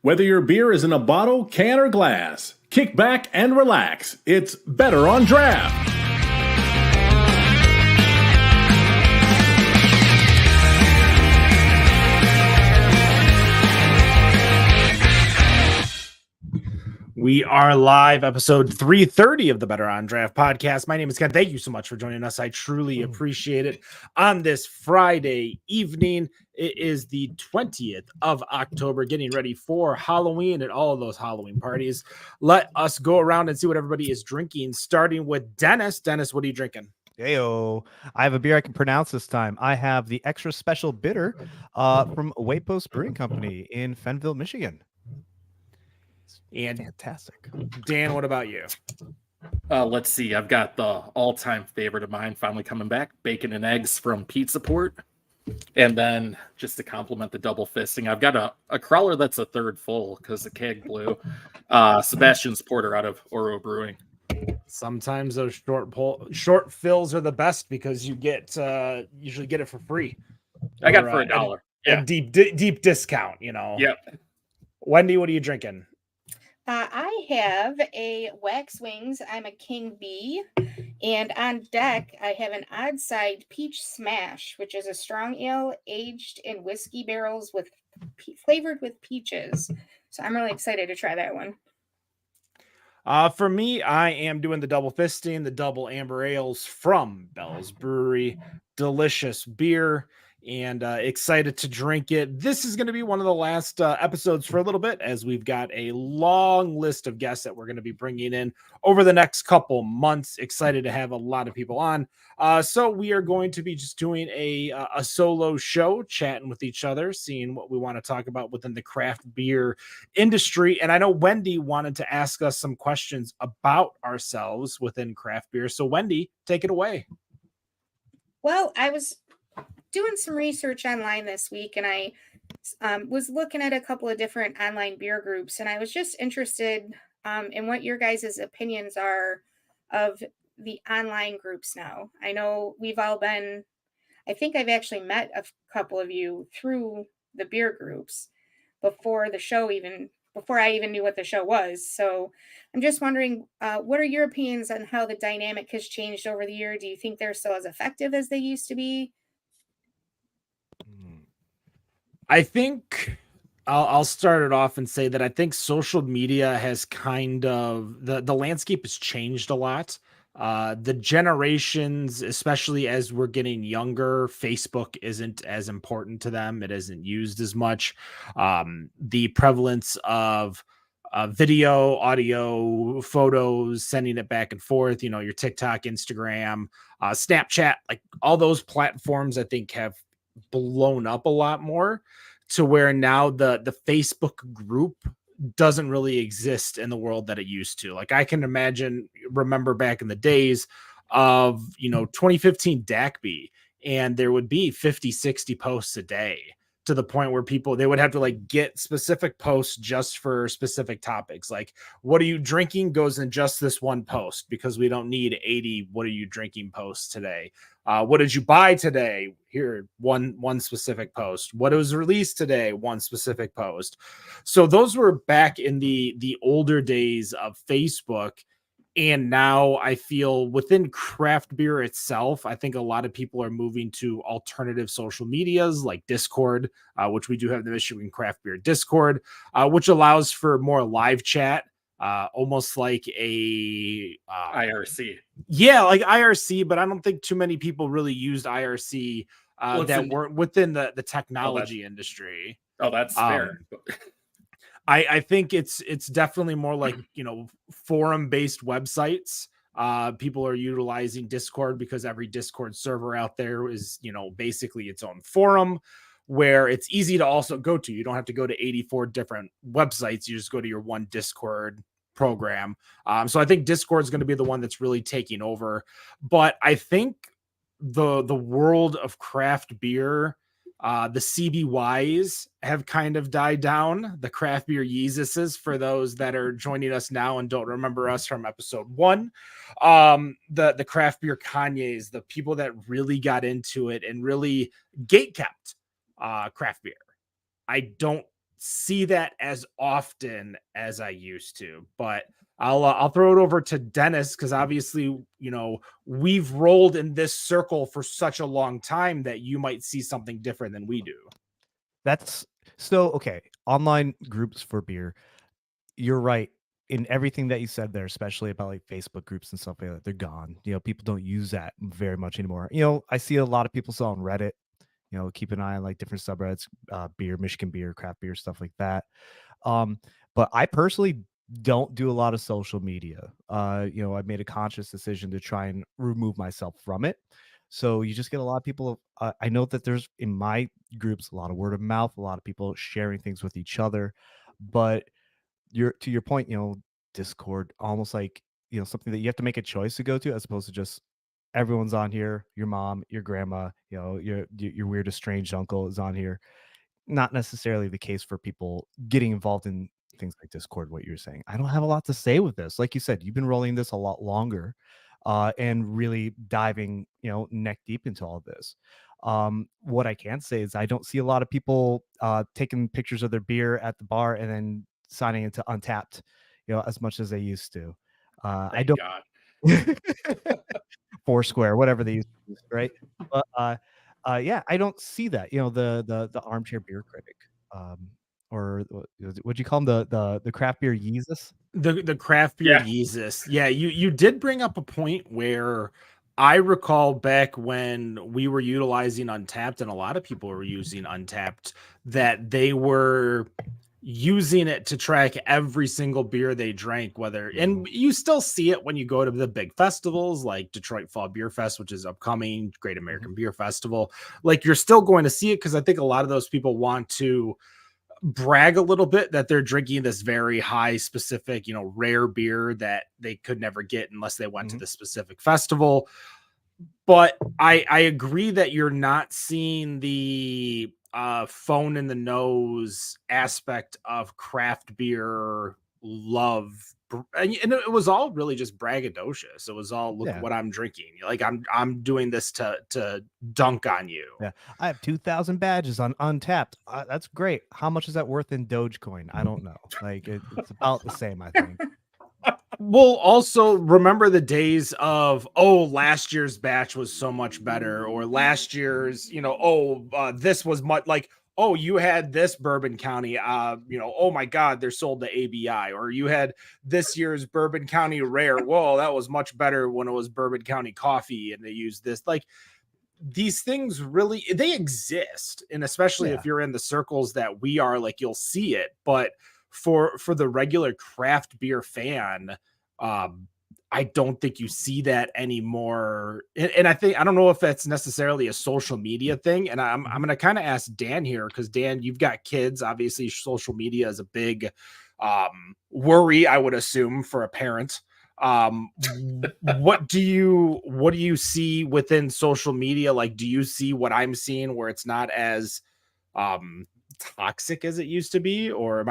Whether your beer is in a bottle, can, or glass, kick back and relax. It's Better on Draft. We are live, episode 330 of the Better on Draft podcast. My name is Ken. Thank you so much for joining us. I truly appreciate it. On this Friday evening, it is the 20th of October, getting ready for Halloween and all of those Halloween parties. Let us go around and see what everybody is drinking, starting with Dennis. Dennis, what are you drinking? Heyo. I have a beer I can pronounce this time. I have the extra special bitter from Waypost Brewing Company in Fenville, Michigan. And fantastic. Dan, what about you? Let's see. I've got the all-time favorite of mine finally coming back, bacon and eggs from Pizza Port. And then just to complement the double fisting, I've got a crawler that's a third full because the keg blew. Sebastian's Porter out of Oro Brewing. Sometimes those short fills are the best because you get usually get it for free. I got it for $1. A deep discount, you know. Yep. Wendy, what are you drinking? I have a Wax Wings. I'm a King Bee. And on deck, I have an Odd Side Peach Smash, which is a strong ale aged in whiskey barrels with flavored with peaches. So I'm really excited to try that one. For me, I am doing the double fisting, the double amber ales from Bell's Brewery. Delicious beer. And excited to drink it. This is going to be one of the last episodes for a little bit, as we've got a long list of guests that we're going to be bringing in over the next couple months. Excited to have a lot of people on. So we are going to be just doing a solo show, chatting with each other, seeing what we want to talk about within the craft beer industry. And I know Wendy wanted to ask us some questions about ourselves within craft beer. So Wendy, take it away. Well, I was doing some research online this week, and I was looking at a couple of different online beer groups, and I was just interested in what your guys' opinions are of the online groups now. I know we've all been, I think I've actually met a couple of you through the beer groups before the show, before I even knew what the show was. So I'm just wondering, what are your opinions on how the dynamic has changed over the year? Do you think they're still as effective as they used to be? I think I'll start it off and say that I think social media has kind of the landscape has changed a lot. The generations, especially as we're getting younger, Facebook isn't as important to them. It isn't used as much. The prevalence of video, audio, photos, sending it back and forth, you know, your TikTok, Instagram, Snapchat, like all those platforms, I think have blown up a lot more, to where now the Facebook group doesn't really exist in the world that it used to. Like I can remember back in the days of, 2015 DACB, and there would be 50, 60 posts a day, to the point where they would have to like get specific posts just for specific topics. Like, what are you drinking goes in just this one post, because we don't need 80 what are you drinking posts today. What did you buy today? Here, one specific post. What was released today? One specific post. So those were back in the older days of Facebook. And now I feel within craft beer itself, I think a lot of people are moving to alternative social medias like Discord, which we do have the Michigan Craft Beer Discord, which allows for more live chat, almost like a IRC. Yeah, like IRC, but I don't think too many people really used IRC that weren't within the technology industry. Oh, that's fair. I think it's definitely more like, forum-based websites. People are utilizing Discord because every Discord server out there is, basically its own forum where it's easy to also go to. You don't have to go to 84 different websites. You just go to your one Discord program. So I think Discord is going to be the one that's really taking over. But I think the world of craft beer, the CBYs have kind of died down. The craft beer Yeezuses, for those that are joining us now and don't remember us from episode 1. The craft beer Kanye's, the people that really got into it and really gatekept craft beer. I don't see that as often as I used to. But I'll throw it over to Dennis because obviously, we've rolled in this circle for such a long time that you might see something different than we do. That's so okay. Online groups for beer. You're right in everything that you said there, especially about like Facebook groups and stuff like that. They're gone. People don't use that very much anymore. I see a lot of people still on Reddit. Keep an eye on like different subreddits, beer, Michigan beer, craft beer, stuff like that. But I personally don't do a lot of social media. I made a conscious decision to try and remove myself from it. So you just get a lot of people. I know that there's in my groups a lot of word of mouth, a lot of people sharing things with each other. But to your point, Discord almost like something that you have to make a choice to go to, as opposed to just everyone's on here. Your mom, your grandma, your weirdest strange uncle is on here. Not necessarily the case for people getting involved in things like Discord. What you're saying, I don't have a lot to say with this. Like you said, you've been rolling this a lot longer, and really diving, neck deep into all of this. What I can say is I don't see a lot of people taking pictures of their beer at the bar and then signing into Untapped, as much as they used to. I Thank don't. God. Foursquare, whatever they use, right? But yeah, I don't see that. The armchair beer critic, or what'd you call him? The craft beer Yeezus? The craft beer Yeah. Yeezus. Yeah, you did bring up a point where I recall back when we were utilizing Untapped and a lot of people were using Untapped, that they were using it to track every single beer they drank, and you still see it when you go to the big festivals like Detroit Fall Beer Fest, which is upcoming, Great American Beer Festival. Like, you're still going to see it because I think a lot of those people want to brag a little bit that they're drinking this very high specific, rare beer that they could never get unless they went to the specific festival. But I agree that you're not seeing the phone in the nose aspect of craft beer love. And it was all really just braggadocious. It was all, look Yeah. what I'm drinking. Like, I'm doing this to dunk on you. Yeah, I have 2,000 badges on Untapped. That's great. How much is that worth in Dogecoin? I don't know. Like it's about the same, I think. We'll also remember the days of, last year's batch was so much better, or last year's, this was much like, you had this Bourbon County, oh my God, they're sold to ABI, or you had this year's Bourbon County Rare. Whoa, that was much better when it was Bourbon County Coffee, and they used this. Like, these things really, they exist, and especially if you're in the circles that we are, like, you'll see it. But for the regular craft beer fan, I don't think you see that anymore. And I don't know if that's necessarily a social media thing. And I'm going to kind of ask Dan here, because Dan, you've got kids. Obviously, social media is a big worry, I would assume, for a parent. What do you see within social media? Like, do you see what I'm seeing, where it's not as toxic as it used to be, or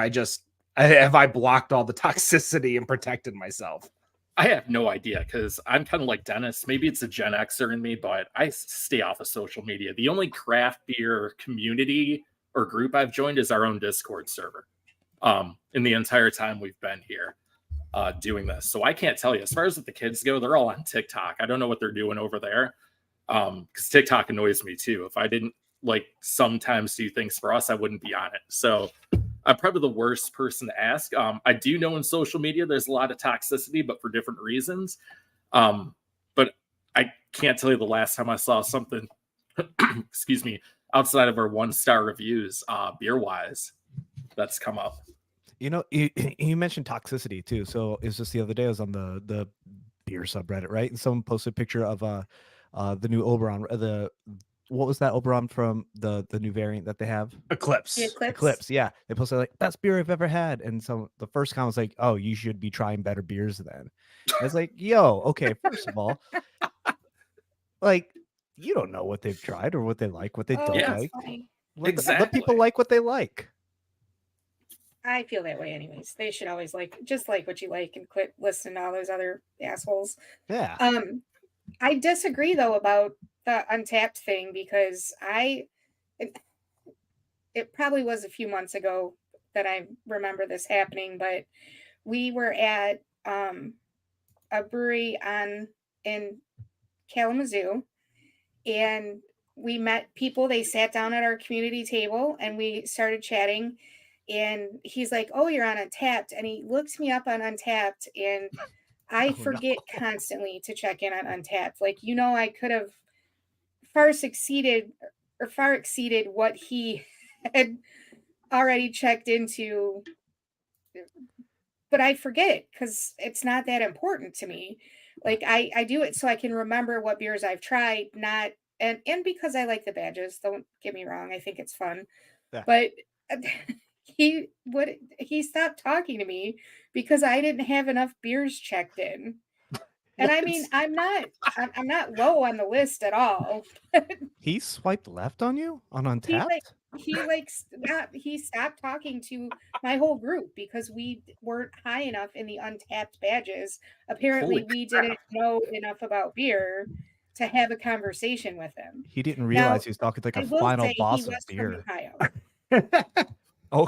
have I blocked all the toxicity and protected myself? I have no idea, because I'm kind of like Dennis. Maybe it's a Gen Xer in me, but I stay off of social media. The only craft beer community or group I've joined is our own Discord server. In the entire time we've been here doing this, so I can't tell you. As far as the kids go, they're all on TikTok. I don't know what they're doing over there, because TikTok annoys me too. If I didn't sometimes do things for us, I wouldn't be on it. So I'm probably the worst person to ask. I do know in social media there's a lot of toxicity, but for different reasons. But I can't tell you the last time I saw something, excuse me, outside of our 1-star reviews, beer wise, that's come up. You mentioned toxicity too. So it's just the other day I was on the beer subreddit, right? And someone posted a picture of the new Oberon, what was that Oberon from the new variant that they have? Eclipse. Yeah, they posted like, best beer I've ever had, and so the first comment was like, oh, you should be trying better beers then. I was like, yo, okay, first of all, like, you don't know what they've tried or what they like, what they don't like. Let people like what they like. I feel that way anyways. They should always just like what you like and quit listening to all those other assholes. Yeah. I disagree though about the Untapped thing, because it probably was a few months ago, that I remember this happening, but we were at a brewery in Kalamazoo, and we met people. They sat down at our community table and we started chatting. And he's like, "Oh, you're on Untapped," and he looks me up on Untapped, and I Oh, no. forget constantly to check in on Untapped. Like, I could have far succeeded or far exceeded what he had already checked into, but I forget because it's not that important to me. Like, I do it so I can remember what beers I've tried, not and because I like the badges. Don't get me wrong, I think it's fun. Yeah. But he stopped talking to me because I didn't have enough beers checked in. And I mean, I'm not low on the list at all. He swiped left on you on He like Untapped? he stopped talking to my whole group because we weren't high enough in the Untapped badges. Apparently, Holy we crap. didn't know enough about beer to have a conversation with him. He didn't Now, realize he was talking to like I a will final say he boss of was from beer. Ohio. Oh,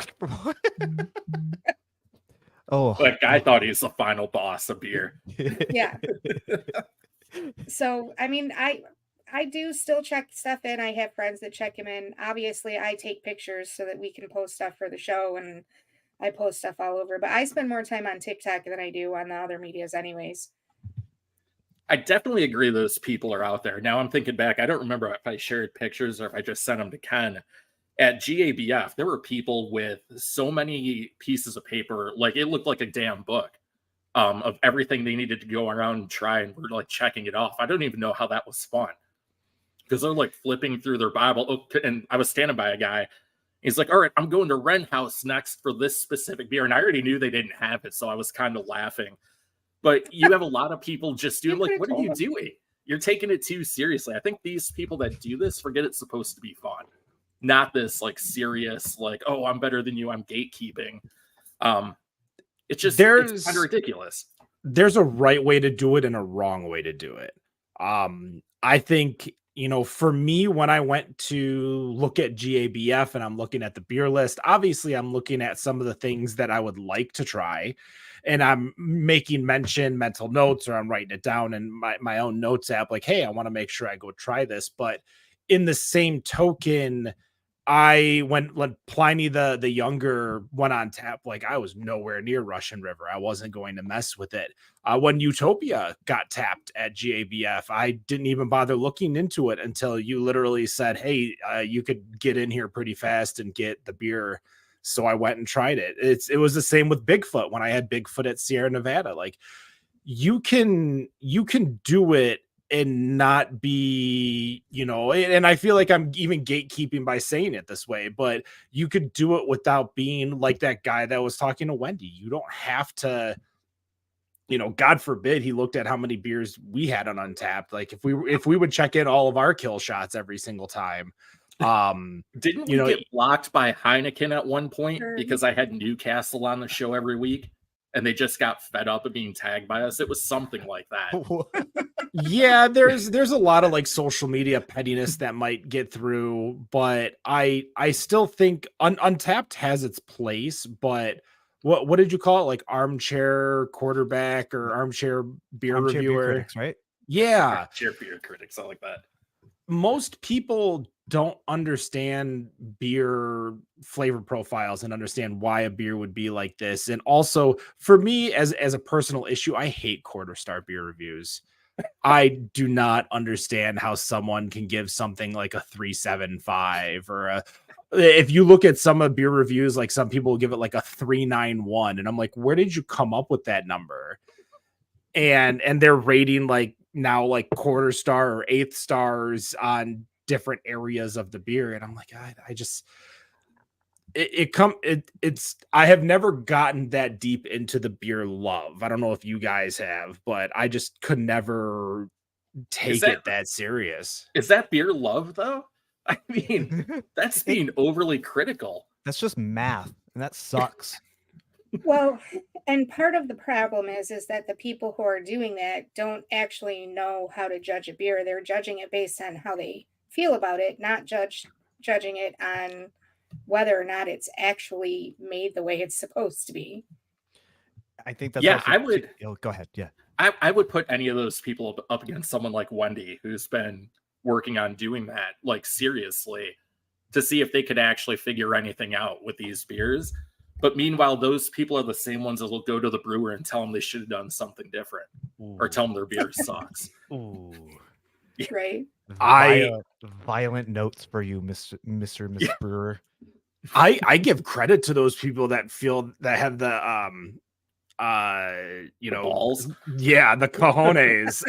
oh, That guy thought he was the final boss of beer. Yeah. So, I mean, I do still check stuff in. I have friends that check him in. Obviously, I take pictures so that we can post stuff for the show, and I post stuff all over. But I spend more time on TikTok than I do on the other medias, anyways. I definitely agree those people are out there. Now I'm thinking back, I don't remember if I shared pictures or if I just sent them to Ken. At GABF, there were people with so many pieces of paper, like it looked like a damn book of everything they needed to go around and try, and we're like checking it off. I don't even know how that was fun because they're like flipping through their Bible. Oh, and I was standing by a guy. He's like, "All right, I'm going to Wren House next for this specific beer," and I already knew they didn't have it, so I was kind of laughing. But you have a lot of people just doing like, could've what are told you him. doing? You're taking it too seriously. I think these people that do this forget it's supposed to be fun, not this like serious, like, oh, I'm better than you, I'm gatekeeping. It's just it's kind of ridiculous. There's a right way to do it and a wrong way to do it. I think, for me, when I went to look at GABF and I'm looking at the beer list, obviously I'm looking at some of the things that I would like to try, and I'm making mental notes, or I'm writing it down in my own notes app, like, hey, I want to make sure I go try this. But in the same token, when Pliny the younger went on tap, like, I was nowhere near Russian River. I wasn't going to mess with it. When Utopia got tapped at GABF, I didn't even bother looking into it until you literally said, hey, you could get in here pretty fast and get the beer. So I went and tried it. It was the same with Bigfoot when I had Bigfoot at Sierra Nevada. Like, you can do it and not be, and I feel like I'm even gatekeeping by saying it this way, but you could do it without being like that guy that was talking to Wendy. You don't have to, God forbid he looked at how many beers we had on Untapped. Like, if we would check in all of our kill shots every single time. Didn't we get blocked by Heineken at one point Sure. because I had Newcastle on the show every week and they just got fed up of being tagged by us? It was something like that. Yeah, there's a lot of like social media pettiness that might get through, but I still think Untapped has its place. But what did you call it? Like armchair quarterback or armchair beer Armchair beer reviewer? critics, right? Yeah. Cheer beer critics, I like that. Most people don't understand beer flavor profiles and understand why a beer would be like this. And also, for me, as a personal issue, I hate quarter star beer reviews. I do not understand how someone can give something like a 3.75 or if you look at some of beer reviews, like some people will give it like a 3.91, and I'm like, where did you come up with that number? And they're rating like now like quarter star or eighth stars on different areas of the beer, and I'm like, I just I have never gotten that deep into the beer love. I don't know if you guys have, but I just could never take it that serious. Is that beer love though? I mean, that's being overly critical. That's just math, and that sucks. Well, and part of the problem is that the people who are doing that don't actually know how to judge a beer. They're judging it based on how they feel about it, not judging it on whether or not it's actually made the way it's supposed to be. I think that's Yeah, also I would. Oh, go ahead. Yeah. I would put any of those people up against someone like Wendy, who's been working on doing that, like, seriously, to see if they could actually figure anything out with these beers. But meanwhile, those people are the same ones that will go to the brewer and tell them they should have done something different, or tell them their beer sucks. Ooh. Right. Violent notes for you, Mr. Miss Brewer. I give credit to those people that have the Balls. yeah, the cojones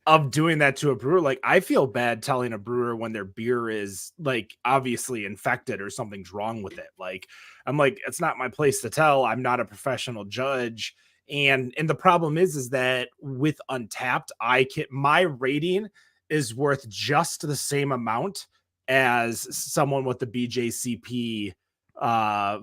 of doing that to a brewer. Like, I feel bad telling a brewer when their beer is, like, obviously infected or something's wrong with it. Like, I'm like, it's not my place to tell. I'm not a professional judge. And the problem is that with Untapped, my rating is worth just the same amount as someone with the BJCP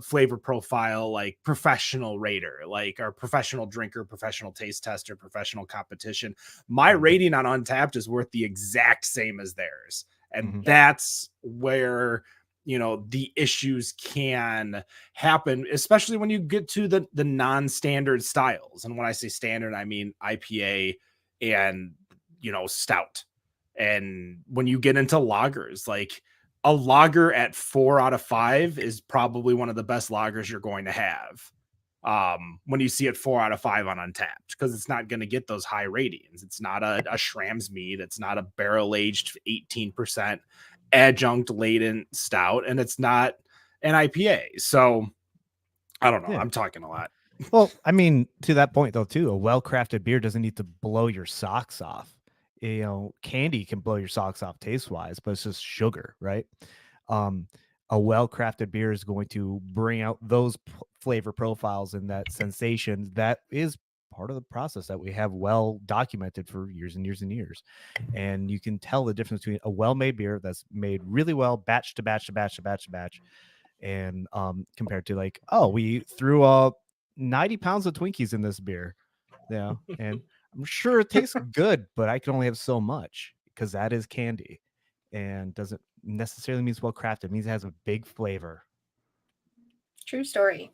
flavor profile, like professional rater, like our professional drinker, professional taste tester, professional competition. My rating on Untapped is worth the exact same as theirs. And that's where, the issues can happen, especially when you get to the non-standard styles. And when I say standard, I mean IPA and, stout. And when you get into lagers, like, a lager at 4 out of 5 is probably one of the best lagers you're going to have. When you see it 4 out of 5 on Untapped, because it's not going to get those high ratings. It's not a Schramm's mead. It's not a barrel aged 18% adjunct laden stout, and it's not an IPA. So I don't know. Yeah. I'm talking a lot. Well, I mean, to that point though, too, a well-crafted beer doesn't need to blow your socks off. Candy can blow your socks off taste-wise, but it's just sugar, right? A well-crafted beer is going to bring out those flavor profiles and that sensation that is part of the process that we have well documented for years and years and years. And you can tell the difference between a well-made beer that's made really well, batch to batch to batch to batch to batch, and compared to, like, oh, we threw 90 pounds of Twinkies in this beer, and I'm sure it tastes good, but I can only have so much because that is candy, and doesn't necessarily mean it's well crafted. It means it has a big flavor. True story.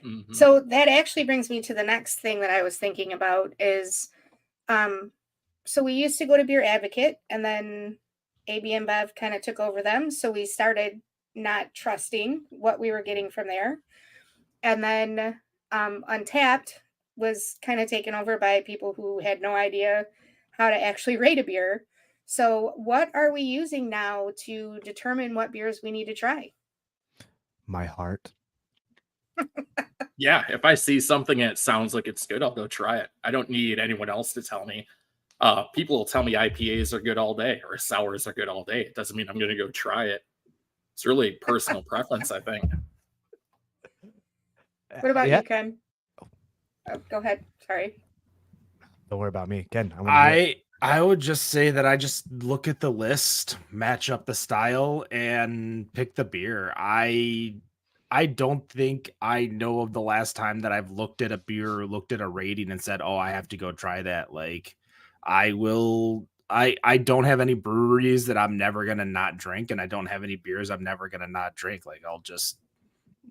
Mhm. So that actually brings me to the next thing that I was thinking about is, so we used to go to Beer Advocate, and then AB InBev kind of took over them. So we started not trusting what we were getting from there. And then Untapped was kind of taken over by people who had no idea how to actually rate a beer. So what are we using now to determine what beers we need to try? My heart. Yeah, if I see something and it sounds like it's good, I'll go try it. I don't need anyone else to tell me. People will tell me IPAs are good all day or sours are good all day. It doesn't mean I'm going to go try it. It's really personal preference, I think. What about you, Ken? Oh, go ahead. Sorry. Don't worry about me, Ken. I would just say that I just look at the list, match up the style, and pick the beer. I don't think I know of the last time that I've looked at a beer or looked at a rating and said, oh, I have to go try that. Like, I don't have any breweries that I'm never going to not drink, and I don't have any beers I'm never going to not drink. Like, I'll just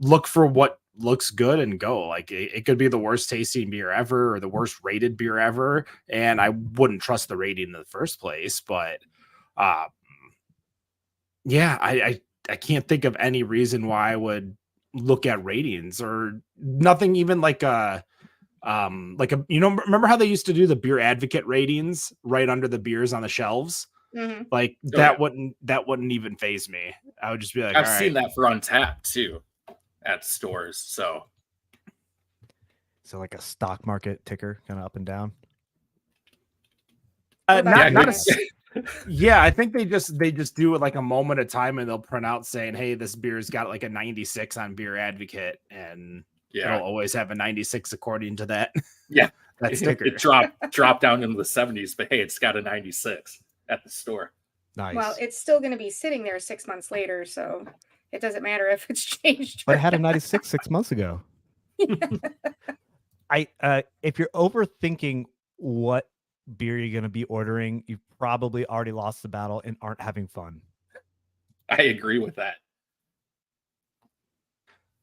look for what looks good and go. Like, it could be the worst tasting beer ever or the worst rated beer ever, and I wouldn't trust the rating in the first place. But yeah, I can't think of any reason why I would look at ratings or nothing, even like remember how they used to do the Beer Advocate ratings right under the beers on the shelves? Mm-hmm. Like, that wouldn't even faze me. I would just be like, I've seen that for Untapped too at stores. So like a stock market ticker, kind of up and down. Yeah, I think they just do it like a moment at a time, and they'll print out saying, hey, this beer's got like a 96 on Beer Advocate, and it'll always have a 96 according to that. Yeah. That sticker. It dropped down into the 70s, but hey, it's got a 96 at the store. Nice. Well, it's still going to be sitting there 6 months later, so it doesn't matter if it's changed. But it had a 96 6 months ago. If you're overthinking what beer you're going to be ordering, you've probably already lost the battle and aren't having fun. I agree with that.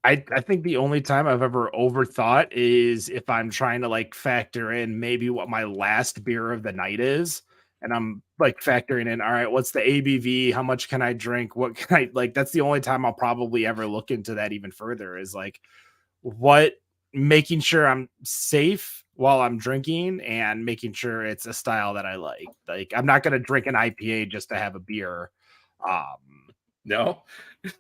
I think the only time I've ever overthought is if I'm trying to like factor in maybe what my last beer of the night is. And I'm like factoring in, all right, what's the ABV? How much can I drink? What can I like? That's the only time I'll probably ever look into that even further is like what making sure I'm safe while I'm drinking and making sure it's a style that I like. Like I'm not going to drink an IPA just to have a beer. No.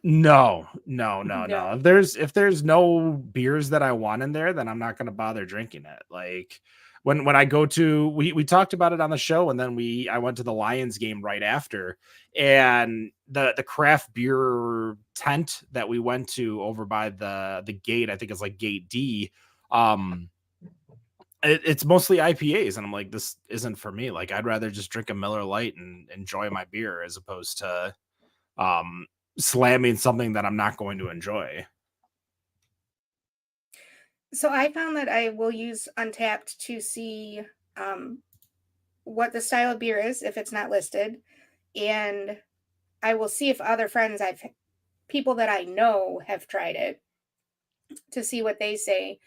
No. No. If there's no beers that I want in there, then I'm not going to bother drinking it. Like when I go to we talked about it on the show, and then I went to the Lions game right after, and the craft beer tent that we went to over by the gate, I think it's like gate D. It's mostly IPAs, and I'm like, this isn't for me. Like I'd rather just drink a Miller Lite and enjoy my beer as opposed to slamming something that I'm not going to enjoy. So I found that I will use Untapped to see what the style of beer is if it's not listed, and I will see if other friends people that I know have tried it to see what they say.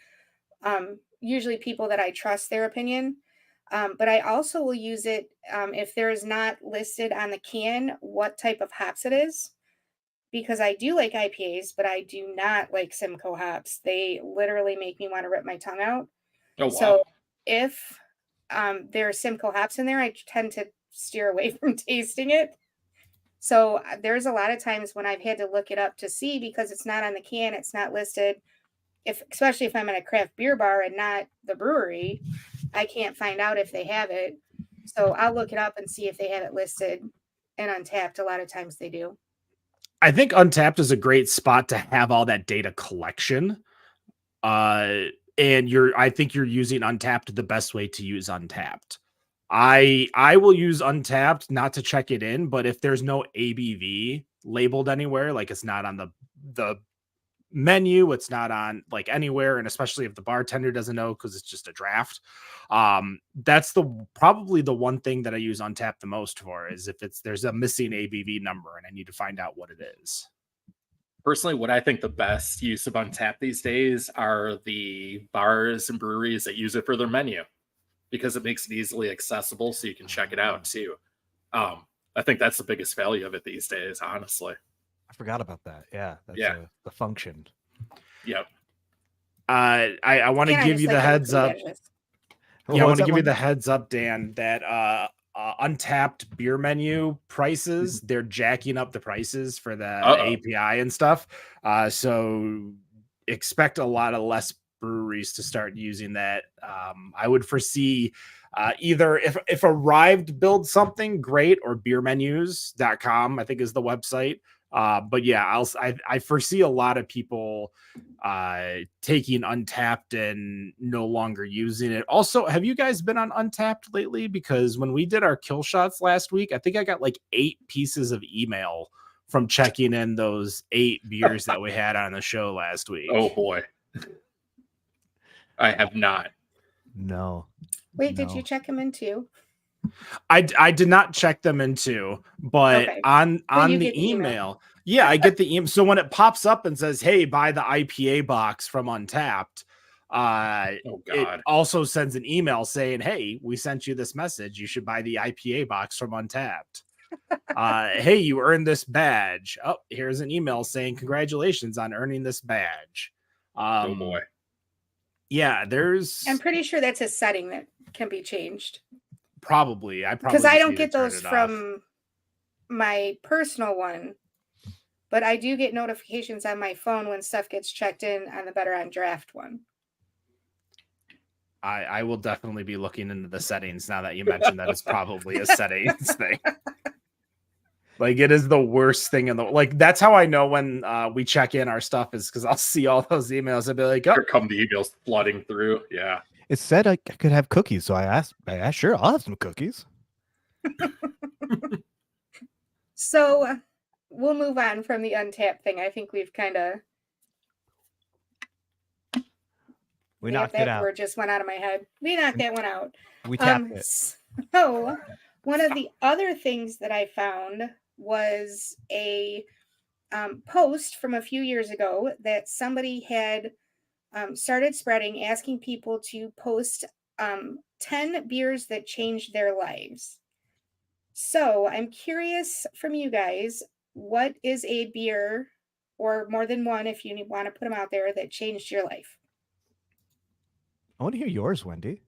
Usually people that I trust their opinion. But I also will use it if there is not listed on the can what type of hops it is, because I do like IPAs, but I do not like Simcoe hops. They literally make me want to rip my tongue out. Oh wow. So if there are Simcoe hops in there, I tend to steer away from tasting it. So there's a lot of times when I've had to look it up to see, because it's not on the can, it's not listed. Especially if I'm at a craft beer bar and not the brewery, I can't find out if they have it. So I'll look it up and see if they have it listed. And Untapped, a lot of times they do. I think Untapped is a great spot to have all that data collection. And I think you're using Untapped the best way to use Untapped. I will use Untapped not to check it in, but if there's no ABV labeled anywhere, like it's not on the menu, it's not on like anywhere, and especially if the bartender doesn't know because it's just a draft, that's probably the one thing that I use Untapped the most for, is if there's a missing ABV number and I need to find out what it is. Personally, what I think the best use of Untapped these days are the bars and breweries that use it for their menu, because it makes it easily accessible so you can check it out too. I think that's the biggest value of it these days, honestly. I forgot about that. Yeah, that's Yeah. the function. Yep. I want to give you the heads up. Yeah, I want to give you the heads up, Dan, that Untapped beer menu prices, they're jacking up the prices for the API and stuff. So expect a lot of less breweries to start using that. I would foresee either if Arrived builds something great, or beermenus.com, I think is the website. But yeah, I foresee a lot of people taking Untapped and no longer using it. Also, have you guys been on Untapped lately? Because when we did our kill shots last week, I think I got like 8 pieces of email from checking in those 8 beers that we had on the show last week. Oh boy. I have not. No. Wait, did you check them in too? I did not check them into, but Okay. on you the get the email. email, yeah, I get the email. So when it pops up and says, "Hey, buy the IPA box from Untapped," it also sends an email saying, "Hey, we sent you this message. You should buy the IPA box from Untapped." Hey, you earned this badge. Oh, here's an email saying, "Congratulations on earning this badge." Oh boy. Yeah, I'm pretty sure that's a setting that can be changed. Probably. Because I don't get those from my personal one, but I do get notifications on my phone when stuff gets checked in on the Better on Draft one. I will definitely be looking into the settings now that you mentioned that it's probably a settings thing. Like it is the worst thing in the like. That's how I know when we check in our stuff, is because I'll see all those emails and be like, "Oh, here come the emails flooding through." Yeah. It said I could have cookies, so I asked, sure, I'll have some cookies. So we'll move on from the Untapped thing. I think we've kind of we knocked it out. Word just went out of my head. We knocked that one out. We tapped it. So one of the other things that I found was a post from a few years ago that somebody had started spreading, asking people to post 10 beers that changed their lives. So I'm curious from you guys, what is a beer, or more than one if you want to put them out there, that changed your life? I want to hear yours, Wendy.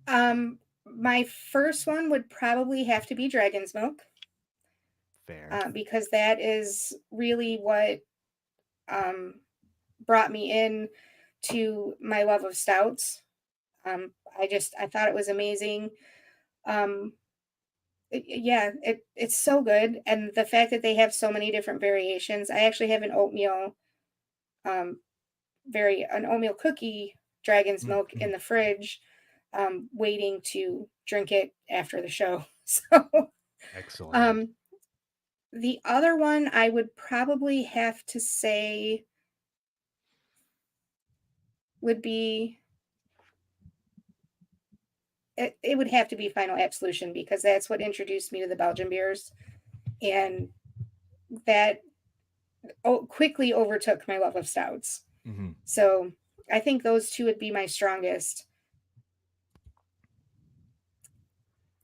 My first one would probably have to be Dragon's Milk, Fair. because that is really what brought me in to my love of stouts. I thought it was amazing. It's so good, and the fact that they have so many different variations. I actually have an oatmeal cookie Dragon's Milk in the fridge, waiting to drink it after the show. So Excellent. the other one I would probably have to say would be it would have to be Final Absolution, because that's what introduced me to the Belgian beers, and that quickly overtook my love of stouts. Mhm. So I think those two would be my strongest.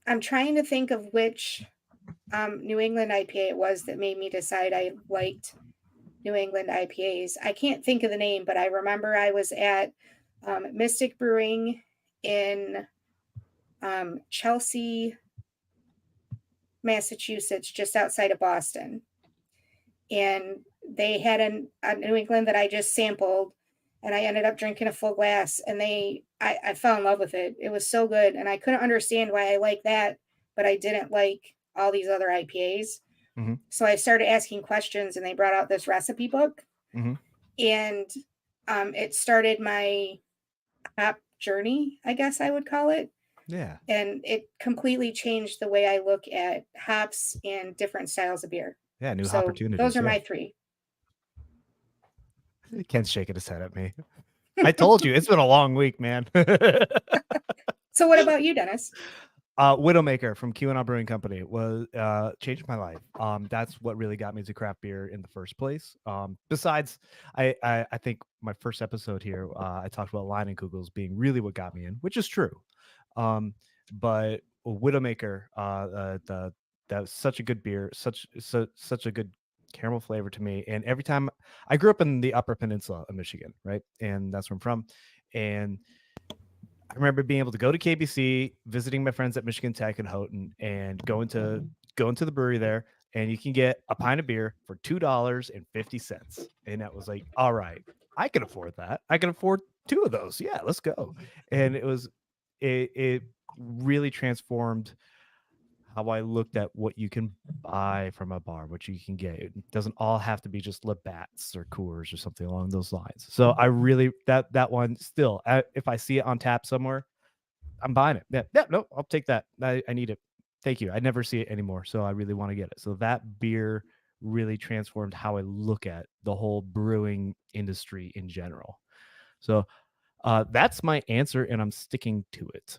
I'm trying to think of which New England IPA it was that made me decide I liked New England IPAs. I can't think of the name, but I remember I was at Mystic Brewing in Chelsea, Massachusetts, just outside of Boston. And they had a New England that I just sampled, and I ended up drinking a full glass, and I fell in love with it. It was so good, and I couldn't understand why I liked that, but I didn't like all these other IPAs. Mhm. So I started asking questions, and they brought out this recipe book, Mhm. and it started my hop journey, I guess I would call it. Yeah. And it completely changed the way I look at hops and different styles of beer. Yeah. New So opportunities. those are yeah. my three. Ken's shaking his head at me. I told you it's been a long week, man. So what about you, Dennis? Widowmaker from QAnon Brewing Company was changed my life. That's what really got me to craft beer in the first place. Besides, I think my first episode here, I talked about Leinenkugels being really what got me in, which is true. But Widowmaker, that's such a good beer, such a good caramel flavor to me. And every time I grew up in the Upper Peninsula of Michigan, right, and that's where I'm from, and I remember being able to go to KBC, visiting my friends at Michigan Tech and Houghton, and going to the brewery there, and you can get a pint of beer for $2.50. And that was like, all right, I can afford that. I can afford two of those. Yeah, let's go. And it really transformed how I looked at what you can buy from a bar, what you can get. It doesn't all have to be just Labatt's or Coors or something along those lines. So I really that one still, if I see it on tap somewhere, I'm buying it. Yeah, no, I'll take that. I need it. Thank you. I never see it anymore, so I really want to get it. So that beer really transformed how I look at the whole brewing industry in general. So that's my answer, and I'm sticking to it.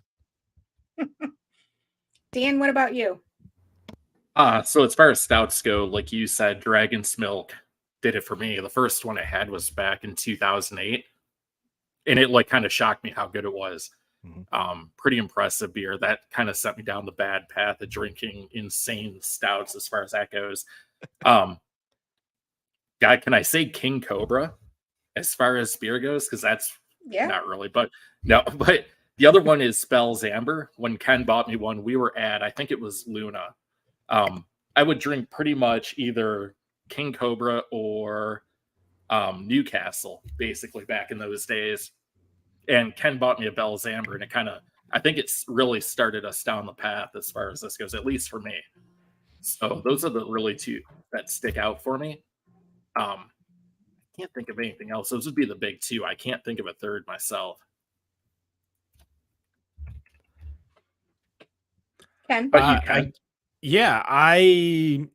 Dan, what about you? So as far as stouts go, like you said, Dragon's Milk did it for me. The first one I had was back in 2008, and it like kind of shocked me how good it was. Pretty impressive beer. That kind of set me down the bad path of drinking insane stouts as far as that goes. Guy, can I say King Cobra as far as beer goes? Because that's not really, but no, but the other one is Bell's Amber. When Ken bought me one, we were at, I think it was Luna. I would drink pretty much either King Cobra or Newcastle, basically back in those days. And Ken bought me a Bell's Amber, and it kind of, I think it's really started us down the path as far as this goes, at least for me. So those are the really two that stick out for me. I can't think of anything else. Those would be the big two. I can't think of a third myself. Ken? But you can. I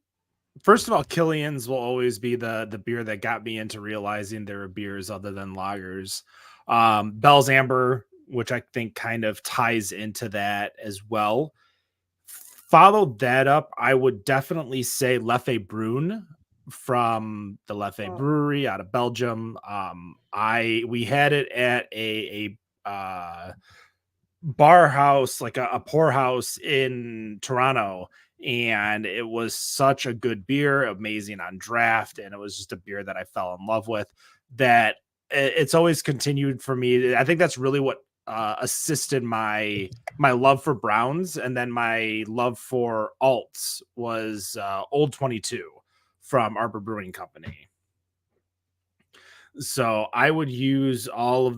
first of all, Killian's will always be the beer that got me into realizing there are beers other than lagers. Bell's Amber, which I think kind of ties into that as well. follow that up, I would definitely say Leffe Brune from the Leffe Oh. Brewery out of Belgium. We had it at a bar house, like a poorhouse in Toronto, and it was such a good beer, amazing on draft, and it was just a beer that I fell in love with. That it's always continued for me. I think that's really what assisted my love for browns, and then my love for alts was Old 22 from Arbor Brewing Company. So I would use all of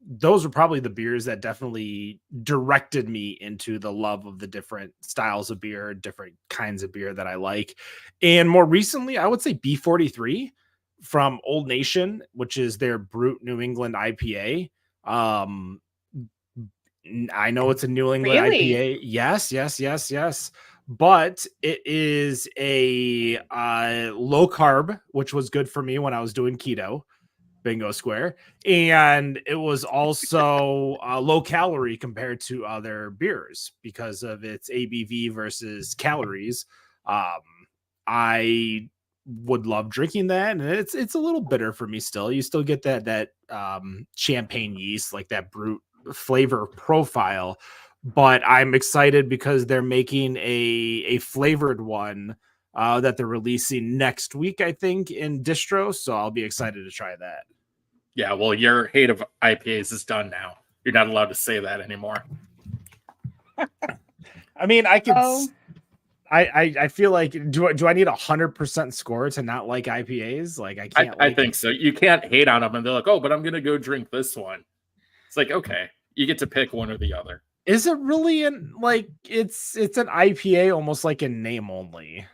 those were probably the beers that definitely directed me into the love of the different styles of beer, different kinds of beer that I like. And more recently, I would say B43 from Old Nation, which is their Brute New England IPA. I know it's a New England Really? IPA. Yes. But it is a low carb, which was good for me when I was doing keto. Bingo square. And it was also low calorie compared to other beers because of its ABV versus calories. I would love drinking that, and it's a little bitter for me still. You still get that champagne yeast, like that brute flavor profile, but I'm excited because they're making a flavored one that they're releasing next week, I think, in distro. So I'll be excited to try that. Yeah, well, your hate of IPAs is done now. You're not allowed to say that anymore. I mean, I could. Oh. I feel like do I need 100% score to not like IPAs? Like I can't. I think so. You can't hate on them, and they're like, "Oh, but I'm gonna go drink this one." It's like, okay, you get to pick one or the other. Is it really it's an IPA almost like in name only?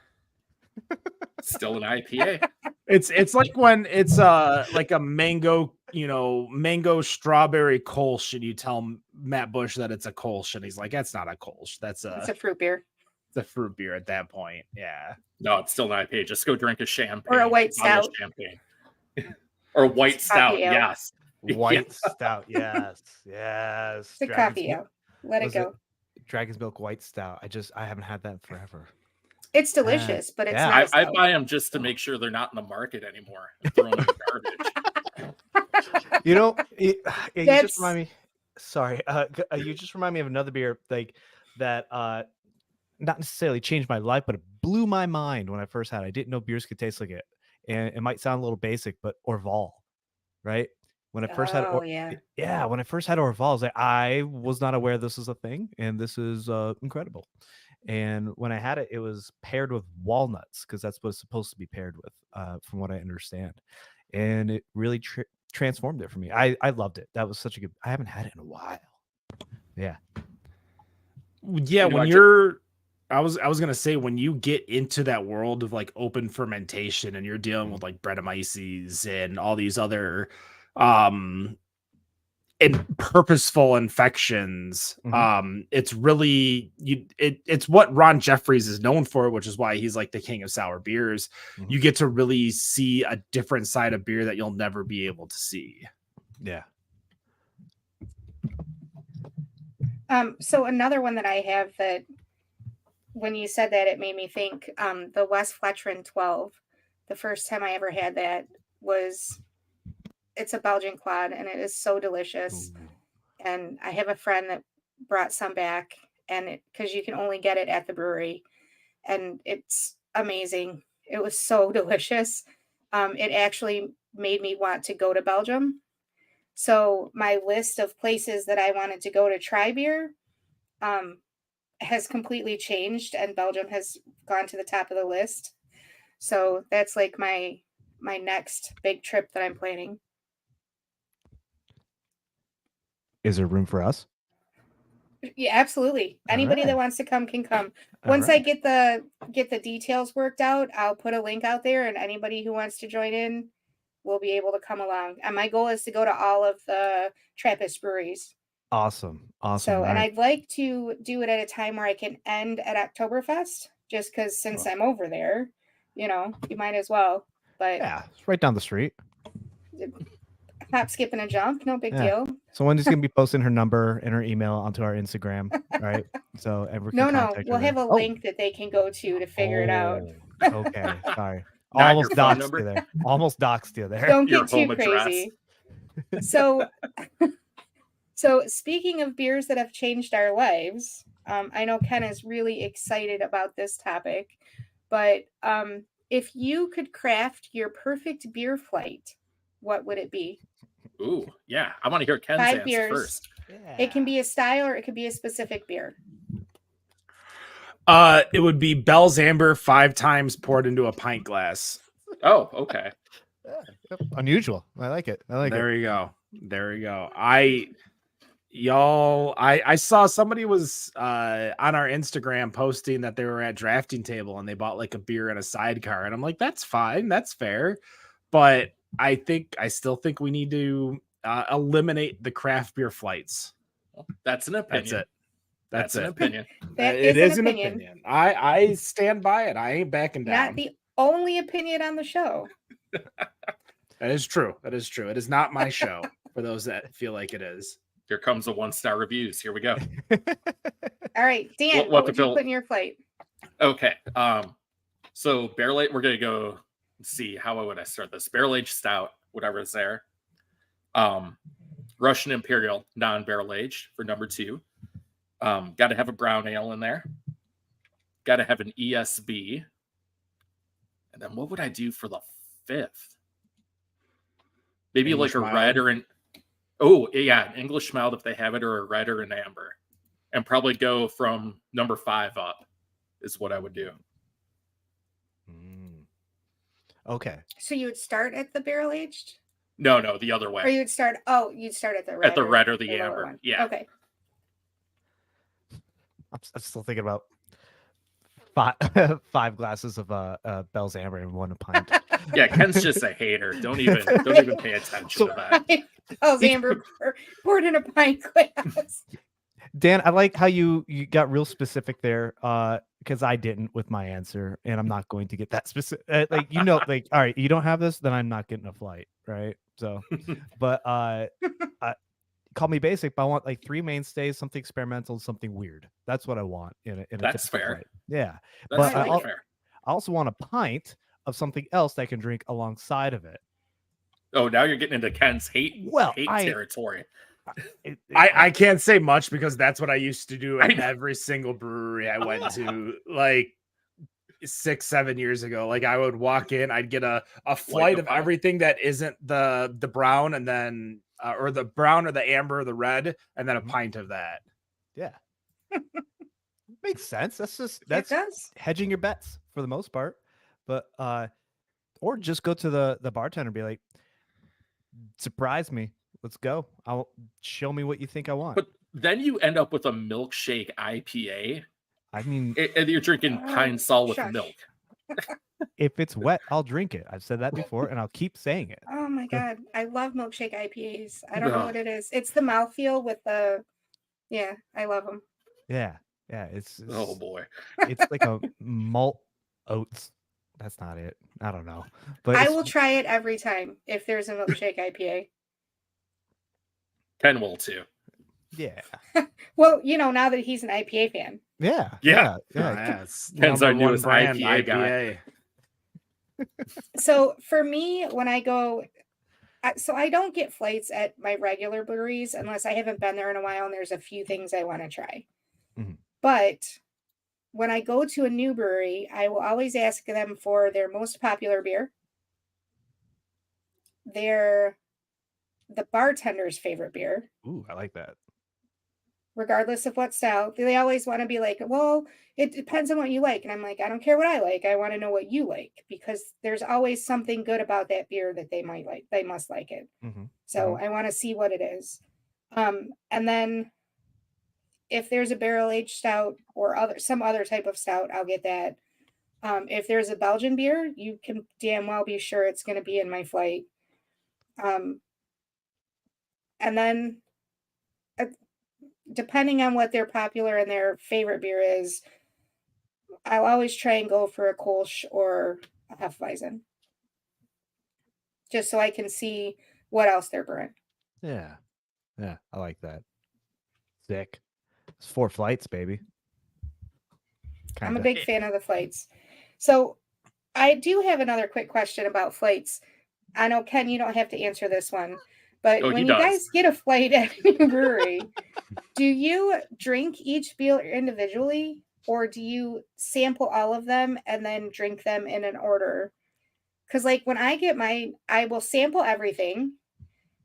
Still an IPA. It's like when it's like a mango, mango strawberry Kolsch, and you tell Matt Bush that it's a Kolsch, and he's like, that's not a Kolsch. It's a fruit beer. It's a fruit beer at that point. Yeah. No, it's still an IPA. Just go drink a champagne. Or a white bottle of stout. champagne. Or a white stout, coffee ale. yes. White stout, yes. It's a coffee ale. Let it go. Dragon's Milk White Stout. I haven't had that in forever. It's delicious, but it's yeah. not. I buy them just to make sure they're not in the market anymore. Throw them in the garbage. You just remind me. Sorry, you just remind me of another beer like that. Not necessarily changed my life, but it blew my mind when I first had it. I didn't know beers could taste like it, and it might sound a little basic, but Orval, right? When I first had, when I first had Orval, I was like, I was not aware this was a thing, and this is incredible. And when I had it, it was paired with walnuts because that's what it's supposed to be paired with, from what I understand. And it really transformed it for me. I loved it. That was such a good. I haven't had it in a while. Yeah. Yeah. When you're, I was gonna say, when you get into that world of like open fermentation and you're dealing with like Brettanomyces and all these other and purposeful infections, it's really it's what Ron Jeffries is known for, which is why he's like the king of sour beers. You get to really see a different side of beer that you'll never be able to see. Yeah. So another one that I have that when you said that, it made me think, the West Fletcherin 12. The first time I ever had that it's a Belgian quad, and it is so delicious. Ooh. And I have a friend that brought some back, and because you can only get it at the brewery, and it's amazing. It was so delicious. It actually made me want to go to Belgium. So my list of places that I wanted to go to try beer has completely changed, and Belgium has gone to the top of the list. So that's like my next big trip that I'm planning. Is there room for us? Yeah, absolutely. Anybody that wants to come can come. Once I get the details worked out, I'll put a link out there, and anybody who wants to join in will be able to come along. And my goal is to go to all of the Trappist breweries. Awesome. So, and I'd like to do it at a time where I can end at Oktoberfest, just because since I'm over there, you might as well. But yeah, it's right down the street. Hop, skip, and a jump. No big deal. So Wendy's going to be posting her number and her email onto our Instagram. right? So and we can No, contact her we'll have there. a Oh, link that they can go to figure it out. oh, okay, sorry. Not Almost your phone doxed number? you there. Almost doxed you there. Don't Your get too home address. crazy. So, so speaking of beers that have changed our lives, I know Ken is really excited about this topic, but if you could craft your perfect beer flight, what would it be? Ooh, yeah. I want to hear Ken's 5 answer beers. first. It can be a style or it could be a specific beer. It would be Bell's Amber 5 times poured into a pint glass. Oh, okay. Unusual. I like it. I like it. There you go. There you go. I saw somebody was on our Instagram posting that they were at drafting table and they bought like a beer and a sidecar, and I'm like, that's fine, that's fair, but I still think we need to eliminate the craft beer flights. That's an opinion. That's it. That's an it. opinion. That It is is an an opinion. opinion. I stand by it. I ain't backing down. Not the only opinion on the show. That is true. That is true. It is not my show for those that feel like it is. Here comes the 1-star reviews. Here we go. All right, Dan, What what to would you fill- put in your flight? Okay. So barrel aged, we're gonna go see how would I start this? Barrel aged stout, whatever is there. Russian Imperial non-barrel aged for number 2. Got to have a brown ale in there. Got to have an ESB. And then what would I do for the 5th? Maybe English like a mild. red or an English mild if they have it, or a red or an amber. And probably go from number 5 up is what I would do. Okay. So you would start at the barrel aged, No, the other way. or you would start? Oh, you'd start at the red. At the red or the lower amber. one. Yeah. Okay. I'm still thinking about five glasses of Bell's Amber and 1 pint. Yeah, Ken's just a hater. Don't even pay attention So- to that. Oh, Amber poured in a pint glass. Dan, I like how you got real specific there, because I didn't with my answer, and I'm not going to get that specific. Like, all right, you don't have this, then I'm not getting a flight, right? So, but call me basic, but I want like 3 mainstays, something experimental, something weird. That's what I want in a That's typical fair. flight. Yeah, That's but totally I'll- fair. I also want a pint of something else that I can drink alongside of it. Oh, now you're getting into Ken's hate I- territory. I can't say much because that's what I used to do I at know. every single brewery I went to, like 6-7 years ago. Like I would walk in, I'd get a flight of pint. everything that isn't the brown, and then or the brown or the amber or the red, and then a Mhm. pint of that. Yeah, makes sense. That's It that's does. hedging your bets for the most part, but or just go to the bartender and be like, surprise me, let's go, I'll show me what you think I want. But then you end up with a milkshake IPA, I mean, and you're drinking pine sol with Shush. milk. if it's wet, I'll drink it. I've said that before, and I'll keep saying it. Oh my god, I love milkshake IPAs. I don't know Ugh. what it is. It's the mouthfeel with the. Yeah, I love them. Yeah, it's Oh boy. it's like a malt oats. That's not it. I don't know, but I it's- will try it every time if there's a milkshake IPA. Ken will too. yeah, Well, now that he's an IPA fan. yeah, Yeah. yeah. It's Ken's our number one newest brand, IPA guy. So for me, when I go, so I don't get flights at my regular breweries unless I haven't been there in a while and there's a few things I want to try. Mhm. But when I go to a new brewery, I will always ask them for their most popular beer, the bartender's favorite beer, Ooh, I like that. regardless of what style. They always want to be like, well, it depends on what you like. And I'm like, I don't care what I like. I want to know what you like, because there's always something good about that beer that they might like. They must like it. Mhm. So I want to see what it is. And then if there's a barrel aged stout or some other type of stout, I'll get that. If there's a Belgian beer, you can damn well be sure it's going to be in my flight. And then depending on what their popular and their favorite beer is, I'll always try and go for a Kolsch or a Hefeweizen, just so I can see what else they're brewing. Yeah, I like that. Sick. It's 4 flights, baby. I'm a Kinda. big fan of the flights. So I do have another quick question about flights. I know, Ken, you don't have to answer this one, but Oh, he when you does. guys get a flight at a new brewery, do you drink each beer individually, or do you sample all of them and then drink them in an order? Because, like, when I get mine, I will sample everything,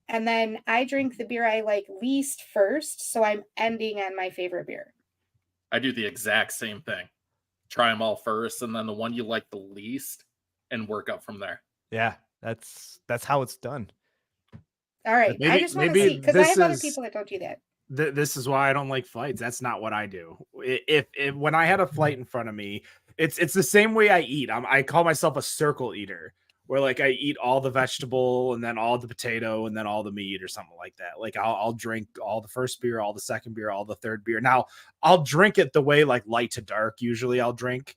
and then I drink the beer I like least first, so I'm ending on my favorite beer. I do the exact same thing. Try them all first, and then the one you like the least, and work up from there. Yeah, that's how it's done. All right, I Maybe- just want to maybe see, because I this have other is- people that don't do that. This is why I don't like flights. That's not what I do. If when I had a flight in front of me, it's the same way I eat. I call myself a circle eater, where like I eat all the vegetable and then all the potato and then all the meat or something like that. Like I'll drink all the first beer, all the second beer, all the third beer. Now I'll drink it the way like light to dark. Usually I'll drink.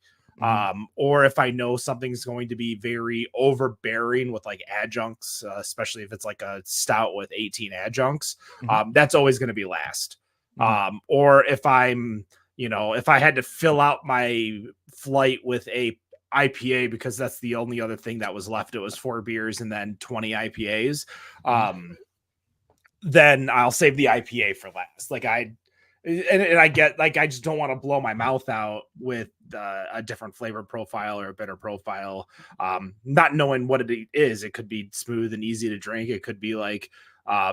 Or if I know something's going to be very overbearing with like adjuncts, especially if it's like a stout with 18 adjuncts, that's always going to be last. Or if I'm, if I had to fill out my flight with a IPA because that's the only other thing that was left, it was 4 beers and then 20 IPAs, then I'll save the IPA for last. Like I get like I just don't want to blow my mouth out with a different flavor profile or a bitter profile, not knowing what it is. It could be smooth and easy to drink. It could be like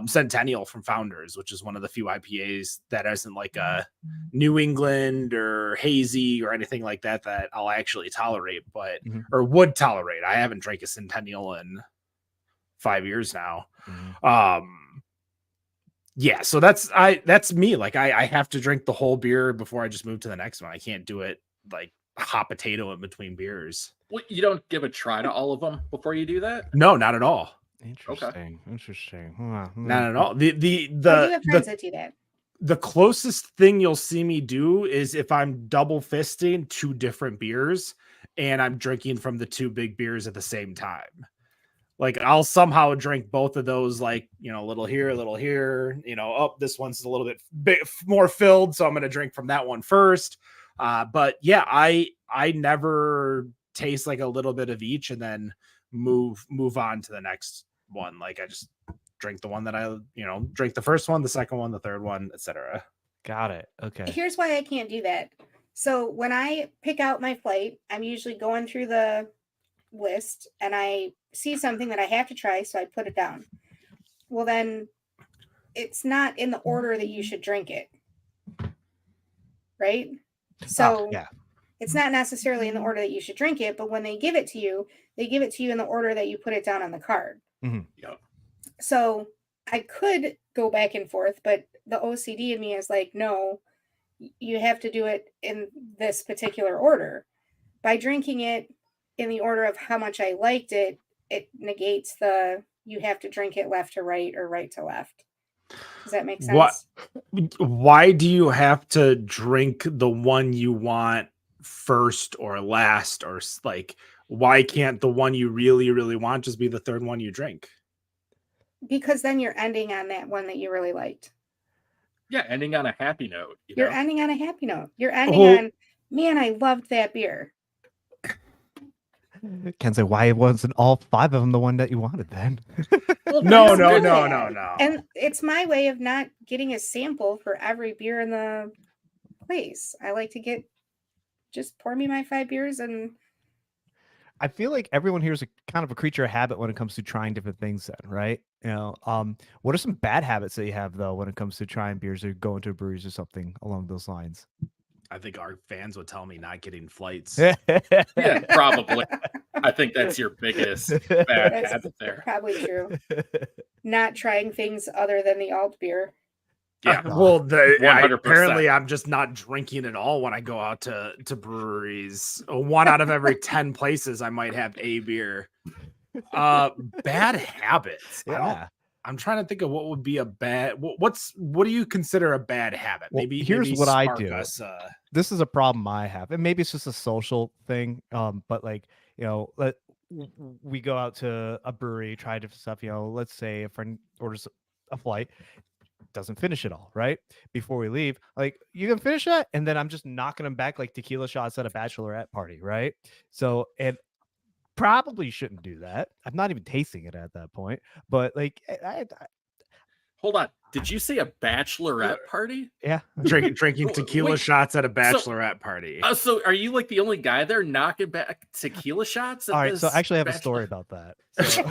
Centennial from Founders, which is one of the few IPAs that isn't like a New England or hazy or anything like that that I'll actually tolerate, but or would tolerate. I haven't drank a Centennial in 5 years now. Yeah, so that's me. Like I have to drink the whole beer before I just move to the next one. I can't do it like hot potato in between beers. Well, you don't give a try to all of them before you do that? No, not at all. Interesting. Not at all. I do have friends that do that. The closest thing you'll see me do is if I'm double fisting 2 different beers and I'm drinking from the 2 big beers at the same time. Like I'll somehow drink both of those, like, a little here, oh, this one's a little bit more filled, so I'm going to drink from that one first. But yeah, I never taste like a little bit of each and then move on to the next one. Like I just drink the one that I, drink the first one, the second one, the third one, etc. Got it. Okay. Here's why I can't do that. So when I pick out my flight, I'm usually going through the list and I see something that I have to try, so I put it down. Well, then it's not in the order that you should drink it, right? So yeah. It's not necessarily in the order that you should drink it, but when they give it to you in the order that you put it down on the card. Yep. So I could go back and forth, but the OCD in me is like, no, you have to do it in this particular order. By drinking it in the order of how much I liked it, it negates you have to drink it left to right or right to left. Does that make sense? Why do you have to drink the one you want first or last, or like, why can't the one you really, really want just be the third one you drink? Because then you're ending on that one that you really liked. Yeah, ending on a happy note. You're ending on a happy note. You're ending on, man, I loved that beer. Ken say, why wasn't all 5 of them the one that you wanted then? Well, No. And it's my way of not getting a sample for every beer in the place. I like to just pour me my 5 beers. And I feel like everyone here is kind of a creature of habit when it comes to trying different things then, right? What are some bad habits that you have though when it comes to trying beers or going to breweries or something along those lines? I think our fans would tell me not getting flights. Yeah, probably. I think that's your biggest bad habit there. Probably true. Not trying things other than the alt beer. Yeah. Well, 100%. apparently I'm just not drinking at all when I go out to breweries. 1 out of every 10 places I might have a beer. Bad habits. Yeah. I'm trying to think of what would be a bad. What do you consider a bad habit? Well, here's what I do. This is a problem I have, and maybe it's just a social thing. But like, we go out to a brewery, try different stuff. Let's say a friend orders a flight. doesn't finish it all, right? Before we leave, like, you can finish that, and then I'm just knocking them back like tequila shots at a bachelorette party, right? So, and probably shouldn't do that. I'm not even tasting it at that point, but like, Hold on. Did you say a bachelorette party? yeah. Drinking Wait, tequila wait. shots at a bachelorette party. So are you like the only guy there knocking back tequila shots? At All right, so this I actually have a bachelor- story about that. So.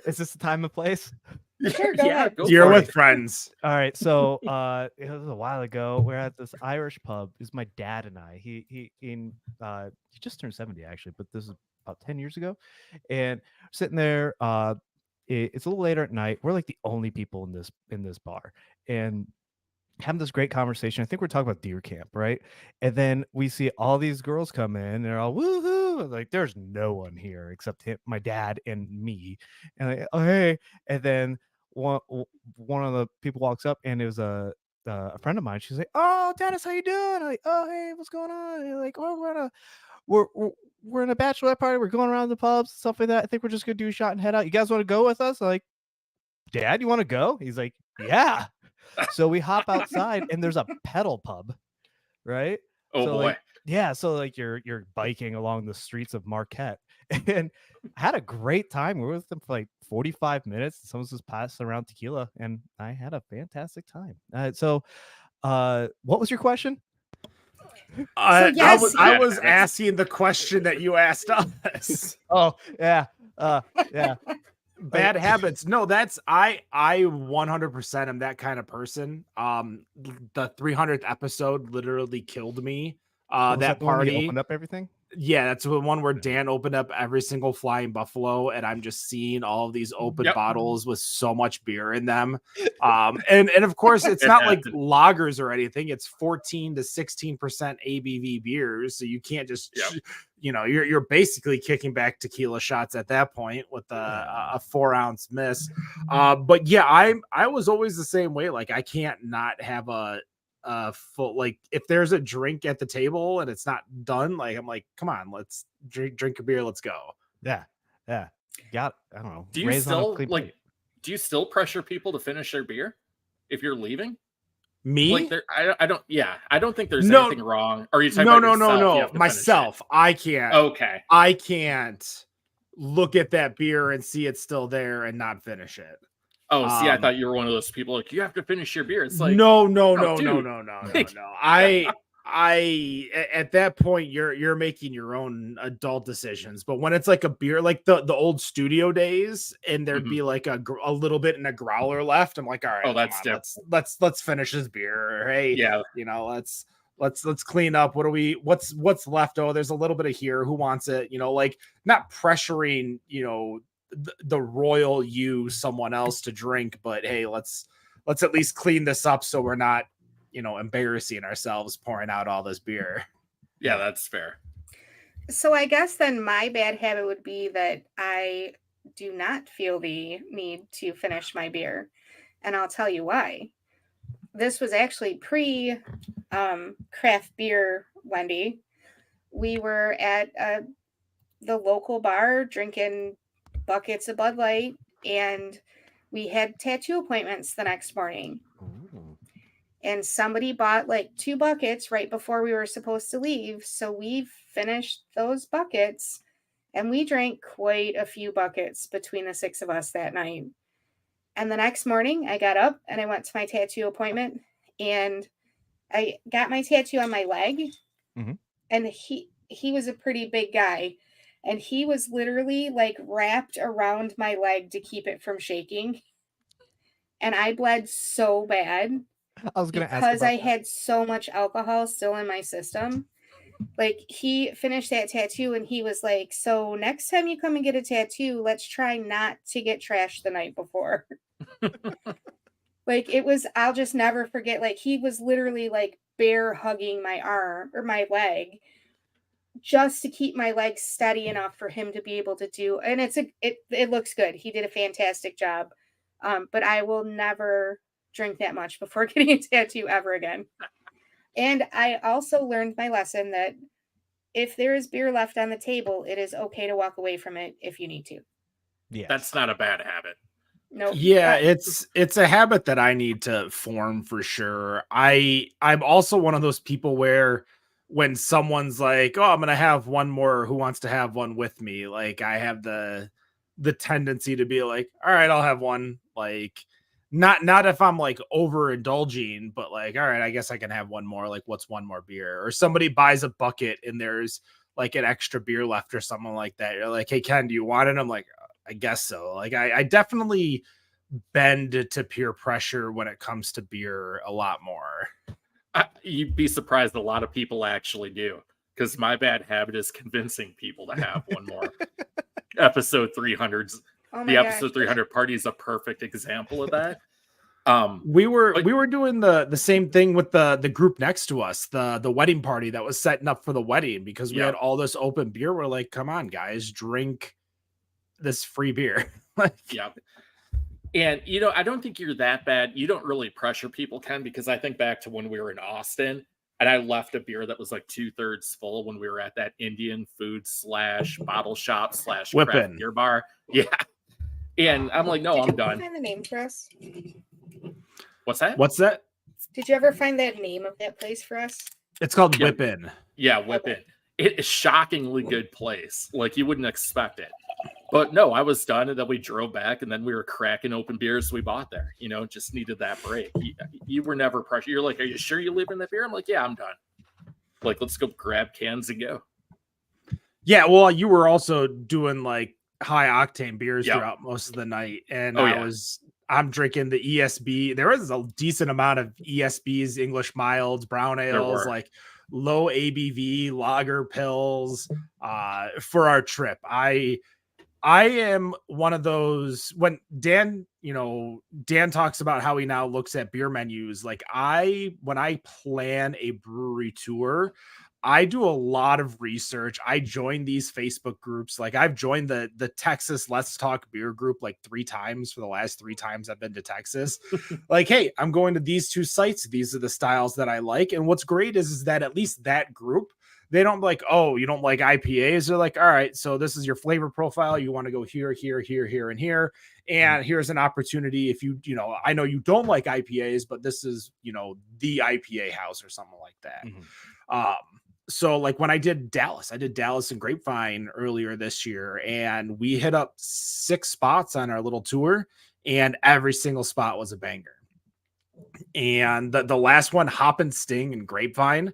Is this the time and place? Sure, go ahead. go You're for with it. friends. All right, so it was a while ago. We're at this Irish pub. It's my dad and I. He just turned 70 actually, but this is about 10 years ago. And sitting there, it's a little later at night. We're like the only people in this bar, and having this great conversation. I think we're talking about deer camp, right? And then we see all these girls come in, and they're all woohoo! Like, there's no one here except my dad and me. And like, oh hey, and then one of the people walks up, and it was a friend of mine. She's like, "Oh, Dennis, how you doing?" I'm like, "Oh, hey, what's going on?" And they're like, "Oh, we're in a bachelorette party. We're going around the pubs, stuff like that. I think we're just gonna do a shot and head out. You guys want to go with us?" I'm like, "Dad, you want to go?" He's like, "Yeah." So we hop outside, and there's a pedal pub, right? Oh So, boy. like, yeah, so like you're biking along the streets of Marquette, and I had a great time. We were with them for like 45 minutes. Someone's just passing around tequila, and I had a fantastic time. What was your question? I yes. was asking the question that you asked us. Oh, yeah. Yeah. Bad habits. No, that's I 100% am that kind of person. The 300th episode literally killed me. Was That the one where you party. opened up everything? Yeah, that's the one where Dan opened up every single Flying Buffalo, and I'm just seeing all of these open Yep. bottles with so much beer in them. And of course, it's It not like happened. lagers or anything. It's 14 to 16% ABV beers, so you can't just, Yep. you're basically kicking back tequila shots at that point with a 4-ounce miss. But yeah, I was always the same way. Like, I can't not have a full, like, if there's a drink at the table and it's not done, like, I'm like, come on, let's drink a beer, let's go. Yeah. I don't know. Do you raised on a still clean like? plate. Do you still pressure people to finish their beer if you're leaving? Me? Like, I don't. Yeah, I don't think there's No. anything wrong. Or are you talking No, about yourself? You no. have to finish Myself. I can't. it? Okay. I can't look at that beer and see it's still there and not finish it. Oh, see, I Um, thought you were one of those people like you have to finish your beer. It's like no. dude. I at that point you're making your own adult decisions. But when it's like a beer, like the old studio days, and there'd Mhm. be like a little bit in a growler left, I'm like, all right, Oh, that's come on, let's finish this beer. Or, hey, Yeah. let's clean up. What's left? Oh, there's a little bit of here. Who wants it? Like, not pressuring, the royal someone else to drink, but hey, let's at least clean this up so we're not embarrassing ourselves pouring out all this beer. Yeah, that's fair. So I guess then my bad habit would be that I do not feel the need to finish my beer. And I'll tell you why. This was actually pre craft beer, Wendy. We were at the local bar drinking buckets of Bud Light, and we had tattoo appointments the next morning. Ooh. And somebody bought like 2 buckets right before we were supposed to leave. So we finished those buckets, and we drank quite a few buckets between the 6 of us that night. And the next morning I got up and I went to my tattoo appointment, and I got my tattoo on my leg. Mhm. And he was a pretty big guy, and he was literally like wrapped around my leg to keep it from shaking. And I bled so bad I was gonna ask because about I that. had so much alcohol still in my system. Like, he finished that tattoo and he was like, "So next time you come and get a tattoo, let's try not to get trashed the night before." Like, I'll just never forget. Like, he was literally like bear hugging my arm or my leg just to keep my leg steady enough for him to be able to do. And it looks good. He did a fantastic job. But I will never drink that much before getting a tattoo ever again. And I also learned my lesson that if there is beer left on the table, it is okay to walk away from it if you need to. Yes. That's not a bad habit. Nope. Yeah, it's a habit that I need to form for sure. I'm also one of those people where when someone's like, "Oh, I'm gonna have one more," who wants to have one with me? Like I have the tendency to be like, "All right, I'll have one." Like not if I'm like overindulging, but like, all right, I guess I can have one more. Like, what's one more beer? Or somebody buys a bucket and there's like an extra beer left or something like that. You're like, "Hey Ken, do you want it?" I'm like, I guess so. Like I definitely bend to peer pressure when it comes to beer a lot more. You'd be surprised a lot of people actually do, because my bad habit is convincing people to have one more. Episode 300's Oh my the gosh. episode 300 party is a perfect example of that. We were But- we were doing the same thing with the group next to us, the wedding party that was setting up for the wedding, because we Yeah. had all this open beer. We're like, come on, guys, drink this free beer. Like, Yeah. And I don't think you're that bad. You don't really pressure people, Ken, because I think back to when we were in Austin and I left a beer that was like 2/3 full when we were at that Indian food / bottle shop / craft Whippin'. beer bar. Yeah. And I'm like, no, Did I'm you ever done. find the name for us? What's that? what's that? Did you ever find that name of that place for us? It's called Yeah. Whippin'. Yeah, Whip It. It is shockingly good place. Like you wouldn't expect it. But no, I was done, and then we drove back, and then we were cracking open beers we bought there. Just needed that break. You were never pressured. You're like, "Are you sure you live in that beer?" I'm like, "Yeah, I'm done." Like, let's go grab cans and go. Yeah, well, you were also doing like high octane beers Yep. throughout most of the night, and Oh, yeah. I'm drinking the ESB. There was a decent amount of ESBs, English milds, brown ales, were. like low ABV lager pills for our trip. I am one of those when Dan talks about how he now looks at beer menus. Like when I plan a brewery tour, I do a lot of research. I join these Facebook groups. Like I've joined the Texas Let's Talk Beer group like 3 times for the last 3 times I've been to Texas. Like, hey, I'm going to these 2 sites. These are the styles that I like. And what's great is that at least that group, they don't like, "Oh, you don't like IPAs." They're like, "All right, so this is your flavor profile. You want to go here, here, here, here, and here. And here's an opportunity. If I know you don't like IPAs, but this is, the IPA house or something like that." So like when I did Dallas and Grapevine earlier this year, and we hit up 6 spots on our little tour, and every single spot was a banger. And the last one, Hop and Sting in Grapevine,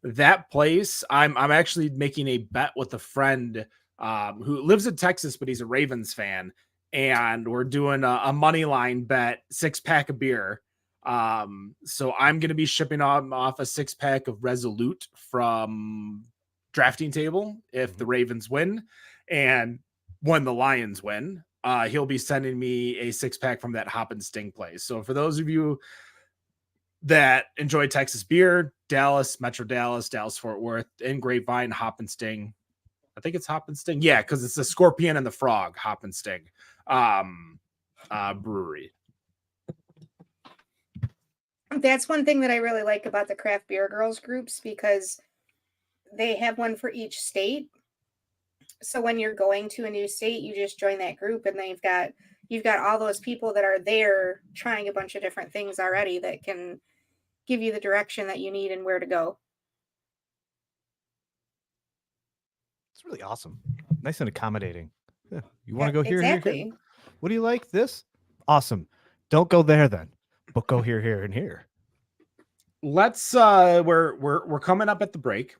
that place, I'm actually making a bet with a friend who lives in Texas, but he's a Ravens fan, and we're doing a money line bet, 6-pack of beer. So I'm going to be shipping off a 6-pack of Resolute from Drafting Table if the Ravens win, and when the Lions win, he'll be sending me a 6-pack from that Hop and Sting place. So for those of you that enjoy Texas beer, Dallas, Metro Dallas, Dallas-Fort Worth, and Grapevine, Hop and Sting. I think it's Hop and Sting. Yeah, because it's the Scorpion and the Frog, Hop and Sting brewery. That's one thing that I really like about the craft beer girls groups, because they have one for each state. So when you're going to a new state, you just join that group, and you've got all those people that are there trying a bunch of different things already that can give you the direction that you need and where to go. It's really awesome. Nice and accommodating. Yeah. You want to go here, exactly. here? What do you like? This? Awesome. Don't go there then, but go here, here, and here. Let's we're coming up at the break.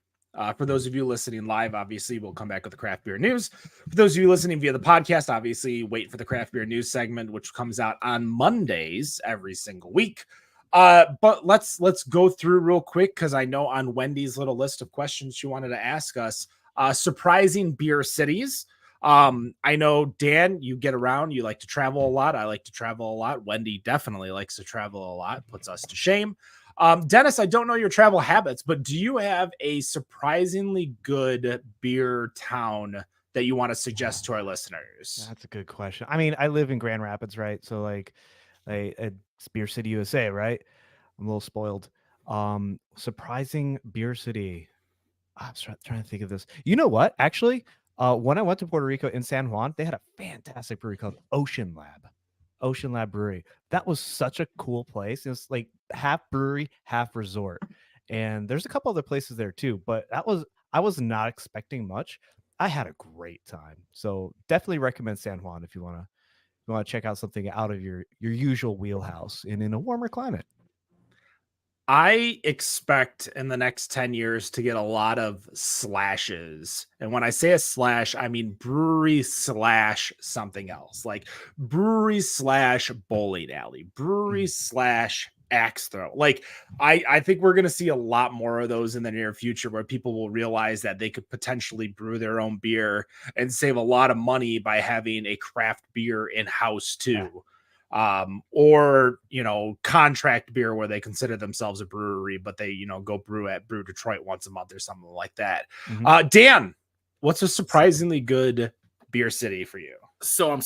For those of you listening live, obviously we'll come back with the craft beer news. For those of you listening via the podcast, obviously wait for the craft beer news segment, which comes out on Mondays every single week. But let's go through real quick, because I know on Wendy's little list of questions she wanted to ask us, surprising beer cities. I know, Dan, you get around, you like to travel a lot. I like to travel a lot. Wendy definitely likes to travel a lot, puts us to shame. Dennis, I don't know your travel habits, but do you have a surprisingly good beer town that you want to suggest to our listeners? That's a good question. I mean, I live in Grand Rapids, right? So like it's Beer City, USA, right? I'm a little spoiled. Surprising beer city. I was trying to think of this. You know what? Actually, when I went to Puerto Rico in San Juan, they had a fantastic brewery called Ocean Lab. Ocean Lab Brewery. That was such a cool place. It's like half brewery, half resort. And there's a couple other places there too, but I was not expecting much. I had a great time. So definitely recommend San Juan if you want to check out something out of your usual wheelhouse and in a warmer climate. I expect in the next 10 years to get a lot of slashes. And when I say a slash, I mean brewery slash something else, like brewery slash bowling alley, brewery slash axe throw. Like I think we're going to see a lot more of those in the near future where people will realize that they could potentially brew their own beer and save a lot of money by having a craft beer in house too. Or contract beer where they consider themselves a brewery, but they go brew Detroit once a month or something like that. Dan, what's a surprisingly good beer city for you? So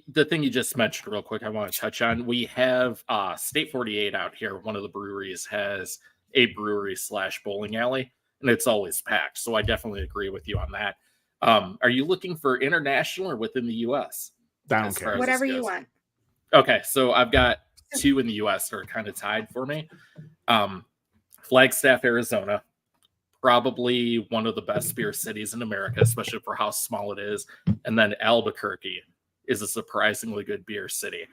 the thing you just mentioned real quick, I want to touch on. We have State 48 out here. One of the breweries has a brewery / bowling alley, and it's always packed. So I definitely agree with you on that. Are you looking for international or within the U.S.? I don't care. Whatever you want. Okay, so I've got 2 in the U.S. that are kind of tied for me. Flagstaff, Arizona, probably one of the best beer cities in America, especially for how small it is. And then Albuquerque is a surprisingly good beer city.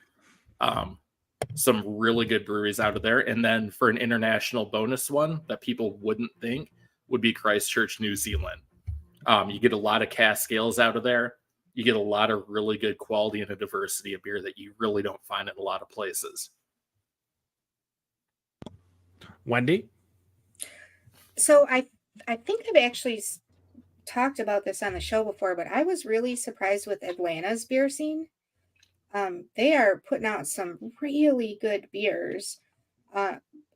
Some really good breweries out of there. And then for an international bonus one that people wouldn't think would be Christchurch, New Zealand. You get a lot of cask ales out of there. You get a lot of really good quality and a diversity of beer that you really don't find in a lot of places. Wendy? So I think I've actually talked about this on the show before, but I was really surprised with Atlanta's beer scene. They are putting out some really good beers.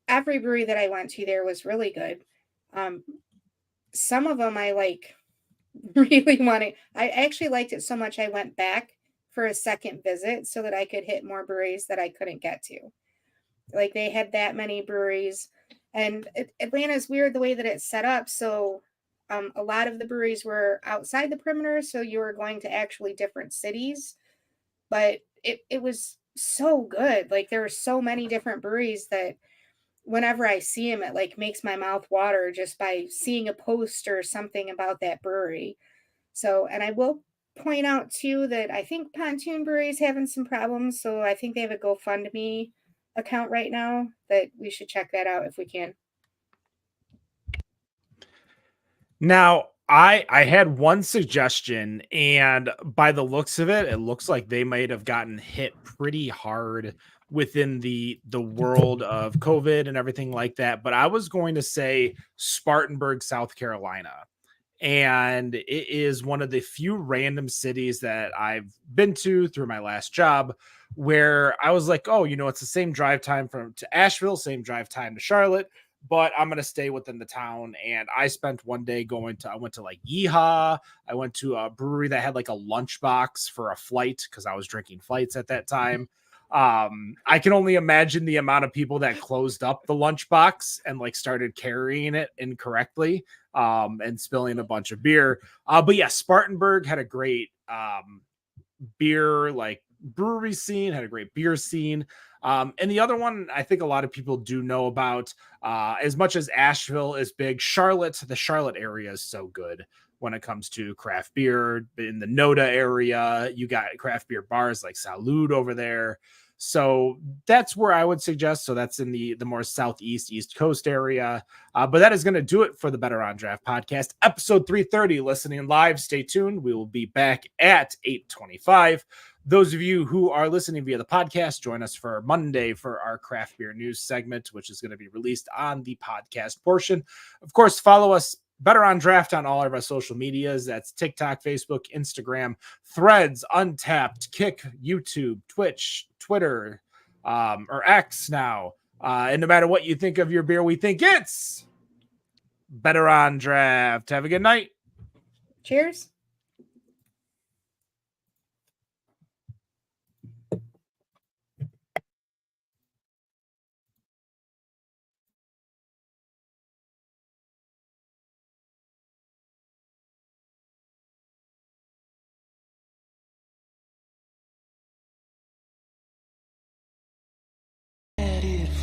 Every brewery that I went to there was really good. Some of them I really wanted. I actually liked it so much I went back for a second visit so that I could hit more breweries that I couldn't get to. Like they had that many breweries, and Atlanta's weird the way that it's set up. So a lot of the breweries were outside the perimeter, so you were going to actually different cities, but it was so good. Like there were so many different breweries that whenever I see them, it like makes my mouth water just by seeing a post or something about that brewery. So, and I will point out too that I think Pontoon Brewery is having some problems. So I think they have a GoFundMe account right now that we should check that out if we can. Now, I had one suggestion, and by the looks of it, it looks like they might have gotten hit pretty hard within the world of COVID and everything like that. But I was going to say Spartanburg, South Carolina. And it is one of the few random cities that I've been to through my last job where I was like, oh, it's the same drive time to Asheville, same drive time to Charlotte, but I'm going to stay within the town. And I spent one day I went to like Yeehaw. I went to a brewery that had like a lunchbox for a flight because I was drinking flights at that time. I can only imagine the amount of people that closed up the lunchbox and like started carrying it incorrectly and spilling a bunch of beer. But yeah, Spartanburg had a great beer like brewery scene, had a great beer scene. And the other one I think a lot of people do know about, as much as Asheville is big, the Charlotte area is so good when it comes to craft beer. In the Noda area, you got craft beer bars like Salud over there. So that's where I would suggest. So that's in the more southeast, East Coast area. But that is going to do it for the Better on Draft podcast, episode 330. Listening live, stay tuned. We will be back at 8:25. Those of you who are listening via the podcast, join us for Monday for our craft beer news segment, which is going to be released on the podcast portion. Of course, follow us Better on Draft on all of our social medias. That's TikTok, Facebook, Instagram, Threads, Untapped, Kick, YouTube, Twitch, Twitter, or X now. And no matter what you think of your beer, we think it's Better on Draft. Have a good night. Cheers.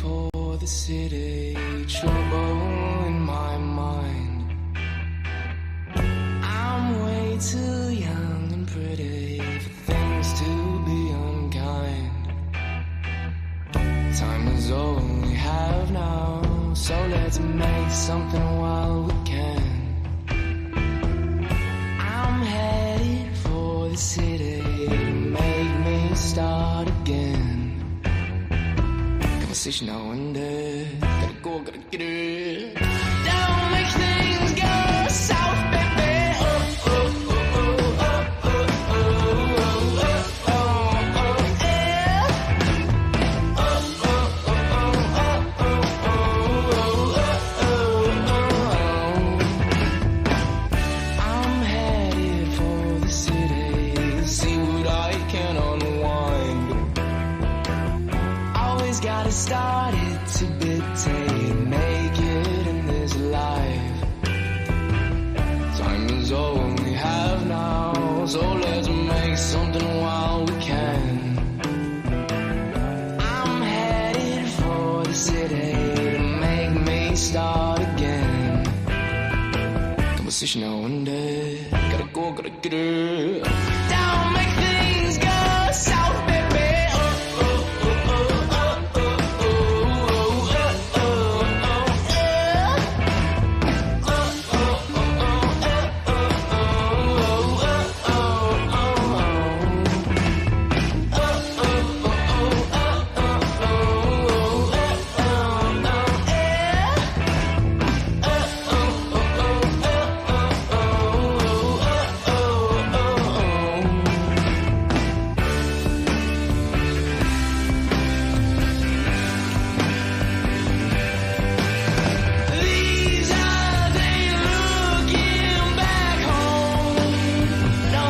for the city, trouble in my mind. I'm way too young and pretty for things to be unkind. Time is all we have now, so let's make something while we can. I'm headed for the city to make me start again. Conversation now and then, gotta go, gotta get it. Don't make things go south, baby. Oh, oh, oh, oh, oh, oh, oh, oh, oh, oh, yeah. Oh, oh, oh, oh, oh, oh, oh, I'm headed for the city to see what I can unwind. Always gotta start it to dictate, make it in this life. Time is all we have now, so let's make something while we can. I'm headed for the city to make me start again. Conversation now and then, gotta go, gotta get it. Don't make things go south, baby. Oh, oh, oh, oh, oh, oh, oh, oh, oh, oh, yeah. Oh, oh, oh, oh, oh, oh, oh, oh, oh, These eyes ain't looking back home. No,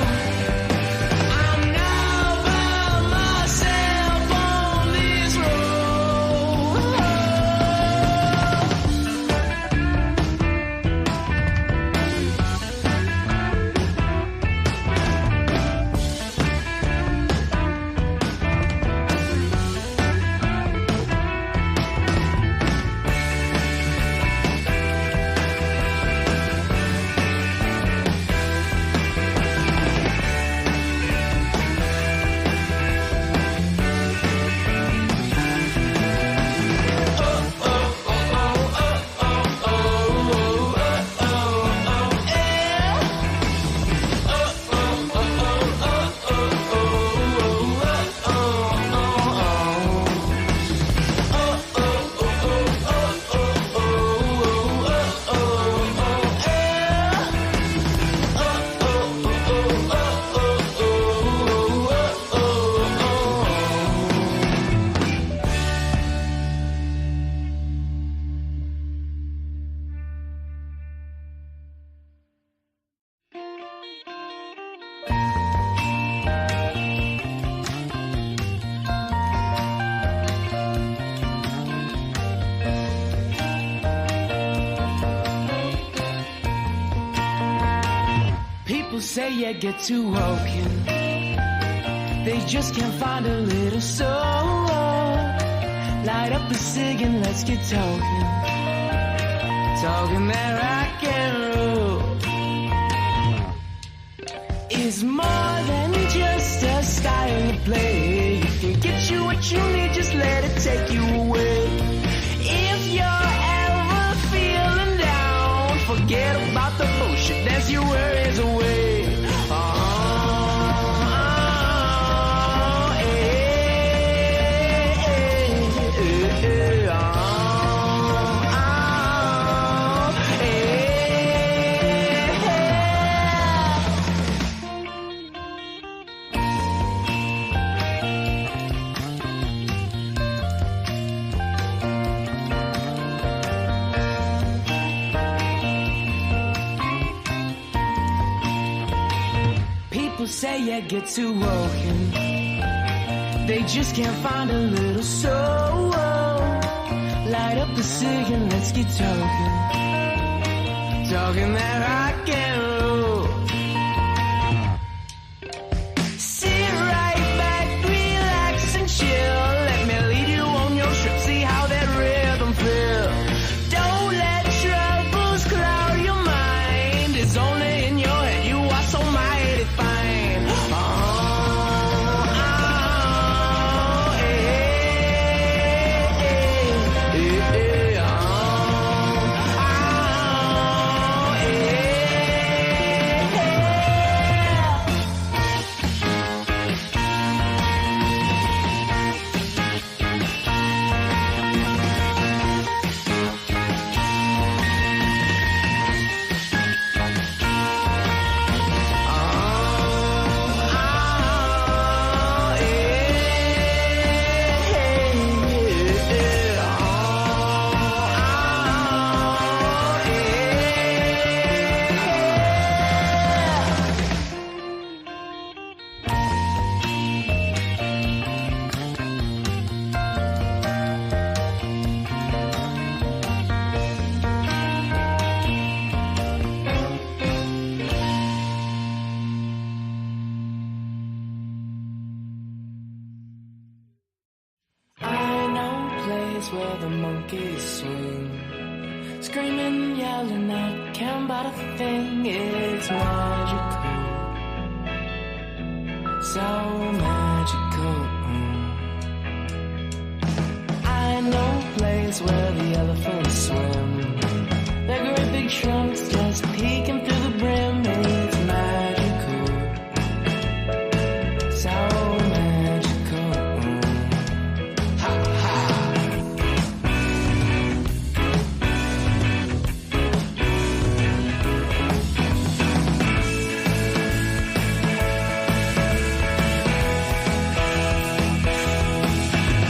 I'm now by myself on this road. People say you get too woken, they just can't find a little soul. Light up a cig and let's get talking, talking that rock and roll. It's more than just a style you play. You can get you what you need, just let it take you away. If you're ever feeling down, forget about the bullshit, dance your worries away. People say you get too woken, they just can't find a little soul. Light up the cig and let's get talking, talking that rock and roll. Sit right back, relax and chill. Let me lead you on your trip, see how that place where the monkeys swing. Screaming, yelling out, can't buy a thing. It's magical, so magical. I know a place where the elephants swim. Their great big trunks just peeking through the brim. It's magical, so magical. Ha ha.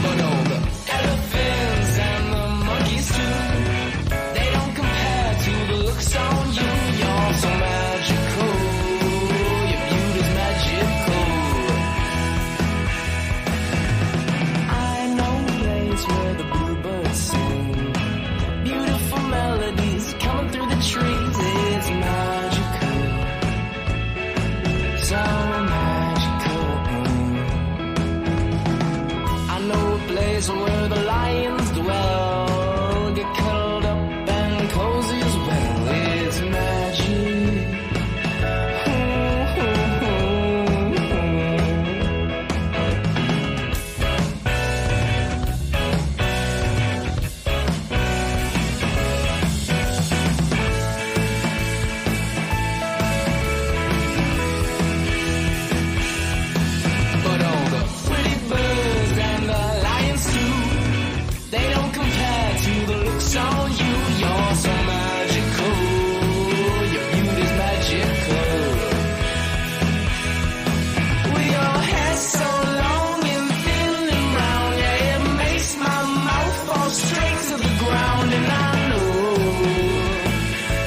But all the elephants and the monkeys too, they don't compare to the looks on you. You're so magical, your beauty's magical. I know a place where the bluebirds sing, beautiful melodies coming through the trees. It's magical, so magical. I know a place where the lions dwell, get cuddled up and cozy as well. It's magic. But all the pretty birds and the lions too, they don't compare to the looks on you. You're so magical, your beauty's magical. With your hair so long and thin and brown, yeah, it makes my mouth fall straight to the ground. And I know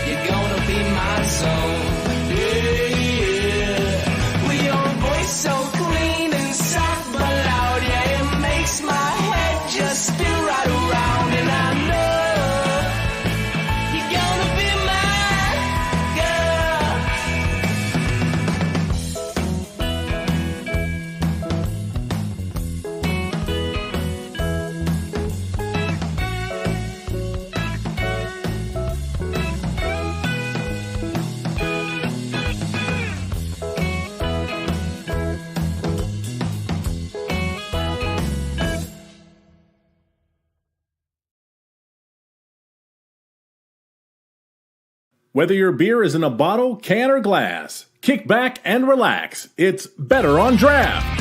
you're gonna be my soul. Yeah, yeah. With your voice so clean and soft but loud, yeah, it makes my head just spin right around. And I know you're gonna be my girl. Whether your beer is in a bottle, can, or glass, kick back and relax. It's better on draft.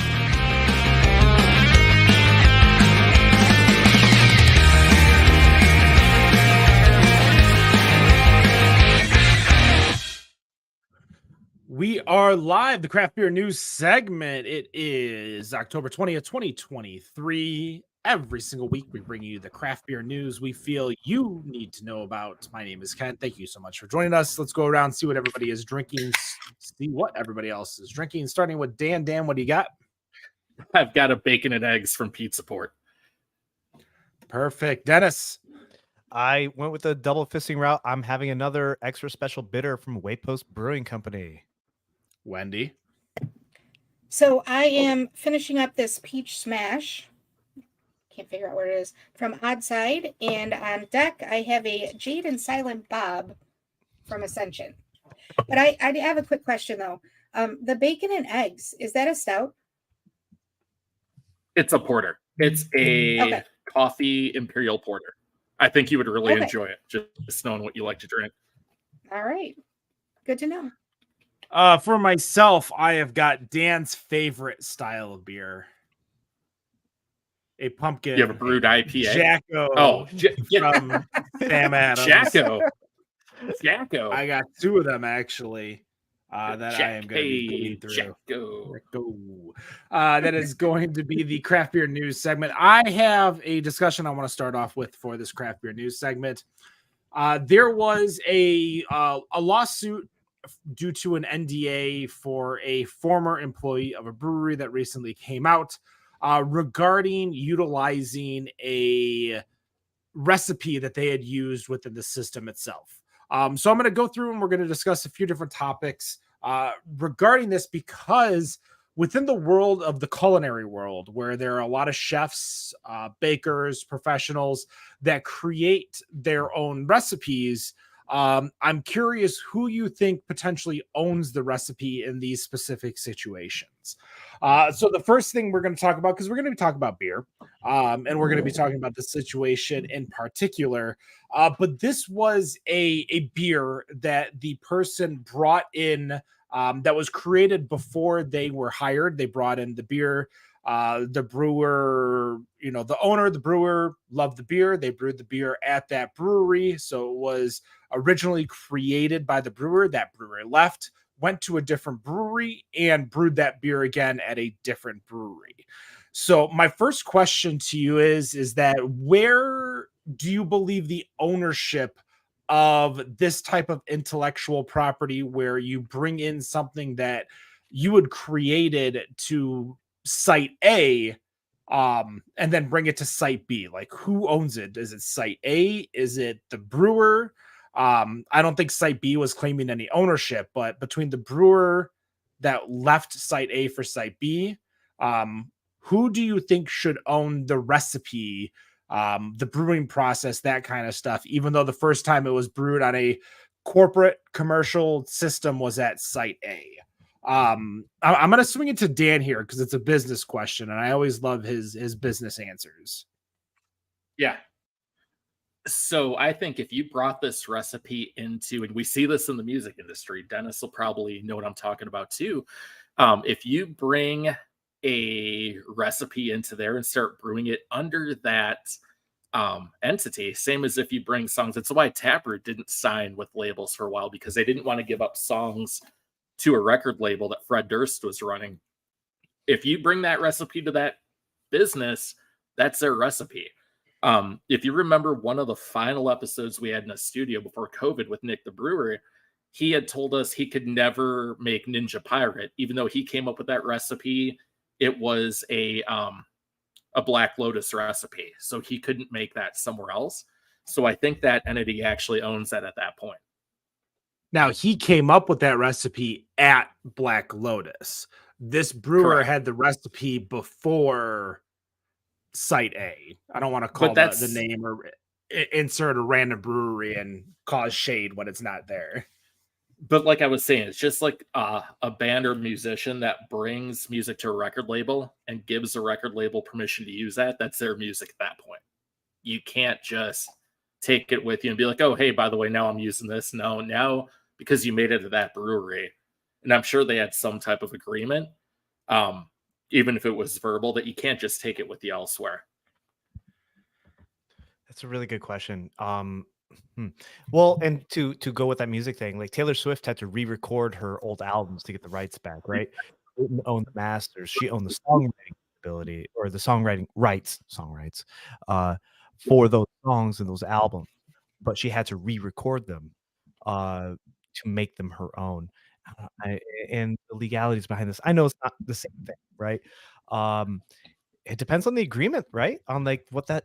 We are live, the craft beer news segment. It is October 20th, 2023. Every single week, we bring you the craft beer news we feel you need to know about. My name is Kent. Thank you so much for joining us. Let's go around, see what everybody is drinking, see what everybody else is drinking. Starting with Dan. Dan, what do you got? I've got a bacon and eggs from Pizza Port. Perfect. Dennis. I went with the double fisting route. I'm having another extra special bitter from Waypost Brewing Company. Wendy. So I am finishing up this peach smash. Can't figure out where it is, from Oddside. And on deck, I have a Jade and Silent Bob from Ascension. But I have a quick question, though. The bacon and eggs, is that a stout? It's a porter. It's a coffee imperial porter. I think you would really enjoy it, just knowing what you like to drink. All right. Good to know. For myself, I have got Dan's favorite style of beer. A pumpkin. You have a brewed IPA? Jacko. Oh, from Sam Adams. Jacko. I got two of them, actually. That I am going to be through. Jacko. That is going to be the craft beer news segment. I have a discussion I want to start off with for this craft beer news segment. There was a lawsuit due to an NDA for a former employee of a brewery that recently came out regarding utilizing a recipe that they had used within the system itself. So I'm going to go through and we're going to discuss a few different topics regarding this, because within the world of the culinary world, where there are a lot of chefs, bakers, professionals that create their own recipes, I'm curious who you think potentially owns the recipe in these specific situations. So the first thing we're going to talk about, because we're going to be talking about beer, and we're going to be talking about the situation in particular. But this was a beer that the person brought in, that was created before they were hired. They brought in the beer. The brewer, the owner, the brewer loved the beer. They brewed the beer at that brewery. So it was originally created by the brewer. That brewer left, went to a different brewery, and brewed that beer again at a different brewery. So my first question to you is that where do you believe the ownership of this type of intellectual property, where you bring in something that you had created to site A, and then bring it to site B? Like, who owns it? Is it site A? Is it the brewer? I don't think site B was claiming any ownership, but between the brewer that left site A for site B, who do you think should own the recipe, the brewing process, that kind of stuff, even though the first time it was brewed on a corporate commercial system was at site A? I'm going to swing it to Dan here because it's a business question, and I always love his business answers. Yeah. So I think if you brought this recipe into, and we see this in the music industry, Dennis will probably know what I'm talking about too. If you bring a recipe into there and start brewing it under that entity, same as if you bring songs. It's why Taproot didn't sign with labels for a while, because they didn't want to give up songs to a record label that Fred Durst was running. If you bring that recipe to that business, that's their recipe. If you remember one of the final episodes we had in a studio before COVID with Nick the Brewer, he had told us he could never make Ninja Pirate, even though he came up with that recipe. It was a Black Lotus recipe, so he couldn't make that somewhere else. So I think that entity actually owns that at that point. Now, he came up with that recipe at Black Lotus. This brewer Correct. had the recipe before site A. I don't want to call the name or insert a random brewery and cause shade when it's not there. But like I was saying, it's just like a band or musician that brings music to a record label and gives the record label permission to use that. That's their music at that point. You can't just take it with you and be like, oh, hey, by the way, now I'm using this. No, now because you made it at that brewery. And I'm sure they had some type of agreement, even if it was verbal, that you can't just take it with you elsewhere. That's a really good question. Well, and to go with that music thing, like Taylor Swift had to re-record her old albums to get the rights back, right? She didn't own the masters. She owned the songwriting ability, or the songwriting rights for those songs and those albums, but she had to re-record them to make them her own. And the legalities behind this, I know it's not the same thing, right? It depends on the agreement, right? On like what that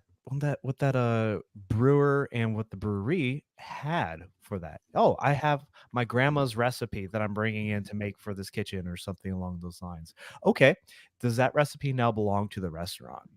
brewer and what the brewery had for that. Oh, I have my grandma's recipe that I'm bringing in to make for this kitchen or something along those lines. Okay, does that recipe now belong to the restaurant?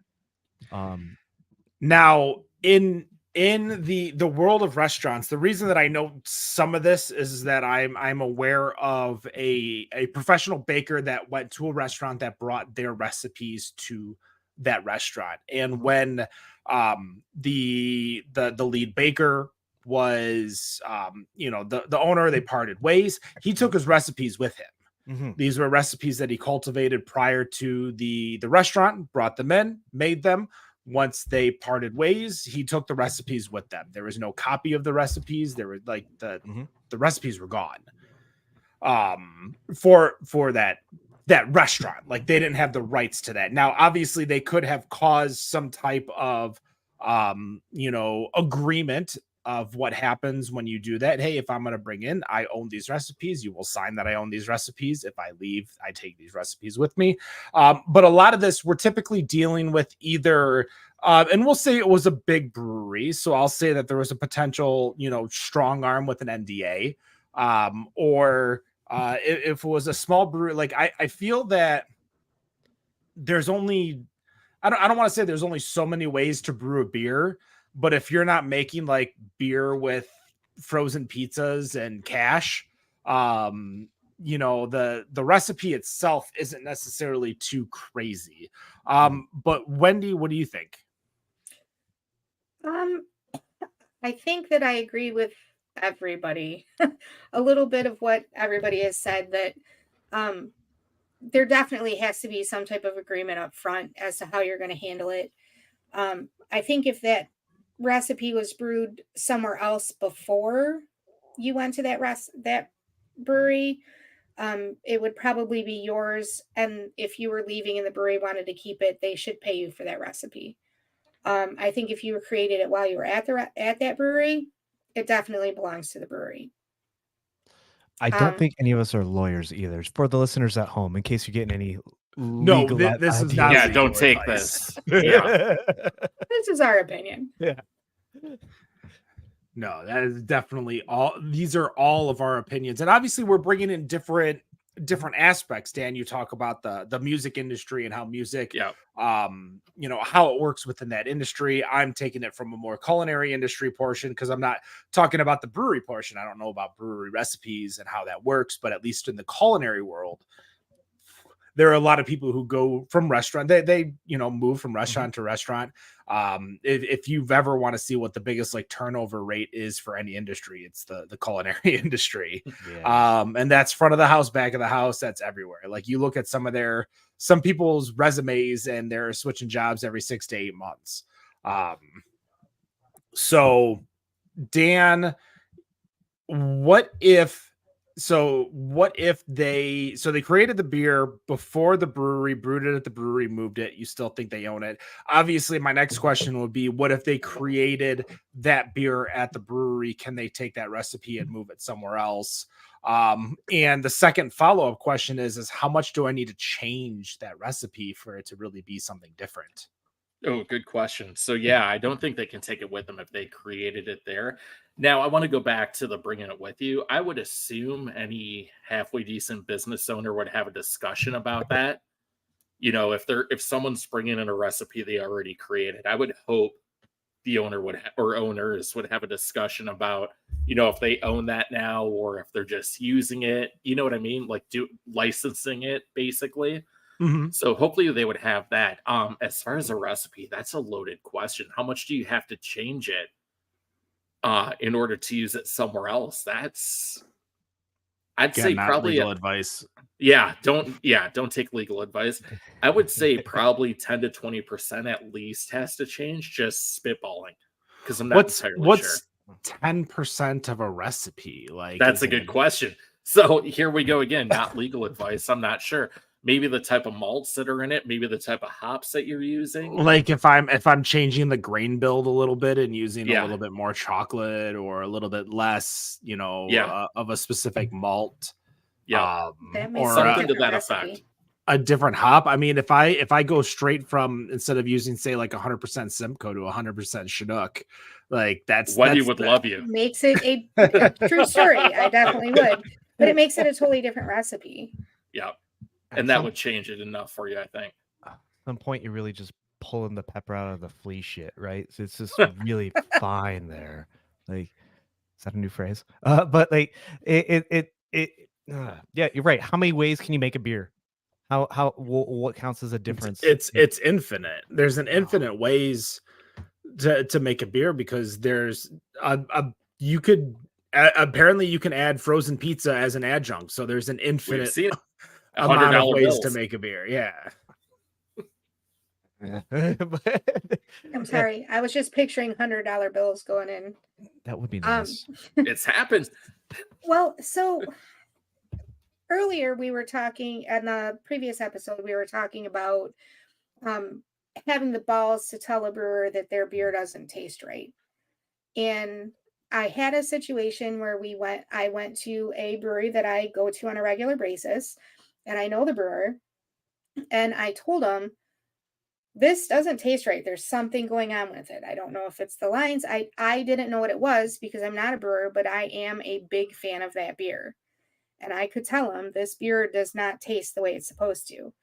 Now, in the world of restaurants, the reason that I know some of this is that I'm aware of a professional baker that went to a restaurant that brought their recipes to that restaurant. And when the lead baker was the owner, they parted ways, he took his recipes with him. Mm-hmm. These were recipes that he cultivated prior to the restaurant, brought them in, made them. Once they parted ways, he took the recipes with them. There was no copy of the recipes. There were like the recipes were gone for that restaurant. Like, they didn't have the rights to that. Now, obviously, they could have caused some type of agreement of what happens when you do that. Hey, if I'm going to bring in, I own these recipes, you will sign that I own these recipes. If I leave, I take these recipes with me. But a lot of this, we're typically dealing with either, and we'll say it was a big brewery, so I'll say that there was a potential, strong arm with an NDA, or if it was a small brewery. Like, I feel that there's only, I don't want to say there's only so many ways to brew a beer, but if you're not making like beer with frozen pizzas and cash, you know, the recipe itself isn't necessarily too crazy. But Wendy, what do you think? I think that I agree with everybody. A little bit of what everybody has said, that there definitely has to be some type of agreement up front as to how you're going to handle it. I think if that recipe was brewed somewhere else before you went to that brewery, it would probably be yours. And if you were leaving and the brewery wanted to keep it, they should pay you for that recipe. I think if you created it while you were at that brewery, it definitely belongs to the brewery. I don't think any of us are lawyers either. For the listeners at home, in case you're getting any No, legal this is ideas. not Yeah, legal don't take advice. this. Yeah. This is our opinion. No, that is definitely all. These are all of our opinions, and obviously, we're bringing in different aspects. Dan, you talk about the music industry and how music, Yeah. you know, how it works within that industry. I'm taking it from a more culinary industry portion because I'm not talking about the brewery portion. I don't know about brewery recipes and how that works, but at least in the culinary world, there are a lot of people who go from restaurant. They you know, move from restaurant to restaurant. If you've ever want to see what the biggest like turnover rate is for any industry, it's the culinary industry. And that's front of the house, back of the house. That's everywhere. Like you look at some people's resumes and they're switching jobs every 6 to 8 months. So Dan, what if they created the beer before the brewery, brewed it at the brewery, moved it? You still think they own it? Obviously, my next question would be, what if they created that beer at the brewery? Can they take that recipe and move it somewhere else? And the second follow-up question is how much do I need to change that recipe for it to really be something different? Oh, good question. So yeah, I don't think they can take it with them if they created it there. Now, I want to go back to the bringing it with you. I would assume any halfway decent business owner would have a discussion about that. You know, if someone's bringing in a recipe they already created, I would hope the owner or owners would have a discussion about, you know, if they own that now or if they're just using it. You know what I mean? Like licensing it basically. Mm-hmm. So hopefully they would have that. As far as a recipe, that's a loaded question. How much do you have to change it in order to use it somewhere else? I'd say probably legal advice. Don't take legal advice. I would say probably 10 to 20% at least has to change, just spitballing. Because I'm not entirely sure. 10% of a recipe? Like that's a good question. So here we go again, not legal advice. I'm not sure. Maybe the type of malts that are in it, maybe the type of hops that you're using. Like if I'm changing the grain build a little bit and using a little bit more chocolate or a little bit less, you know, of a specific malt. Yeah. Or something to that effect. A different hop. I mean, if I go straight from, instead of using say like 100% Simcoe to 100% Chinook, like Wendy would love you. Makes it a true story. I definitely would. But it makes it a totally different recipe. Yeah. And that would change it enough for you, I think. At some point, you're really just pulling the pepper out of the flea shit, right? So it's just really fine there. Like, is that a new phrase? But like, yeah, you're right. How many ways can you make a beer? What counts as a difference? It's infinite. There's an infinite ways to make a beer because there's you could apparently you can add frozen pizza as an adjunct. So there's an infinite amount of ways to make a beer. Yeah. I'm sorry. I was just picturing $100 bills going in. That would be nice. It's happened. Well, so earlier we were talking in the previous episode, we were talking about having the balls to tell a brewer that their beer doesn't taste right. And I had a situation where I went to a brewery that I go to on a regular basis, and I know the brewer, and I told him, this doesn't taste right. There's something going on with it. I don't know if it's the lines. I didn't know what it was because I'm not a brewer, but I am a big fan of that beer. And I could tell him this beer does not taste the way it's supposed to.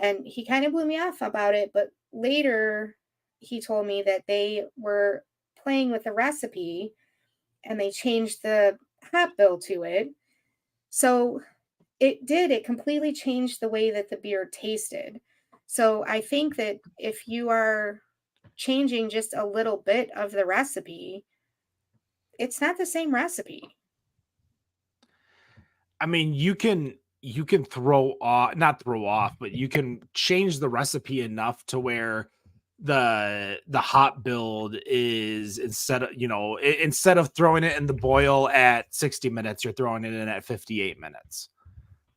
And he kind of blew me off about it, but later he told me that they were playing with the recipe and they changed the hop bill to it. So it completely changed the way that the beer tasted. So I think that if you are changing just a little bit of the recipe, it's not the same recipe. I mean, you can throw off, not throw off, but you can change the recipe enough to where the hop build is, instead of throwing it in the boil at 60 minutes, you're throwing it in at 58 minutes.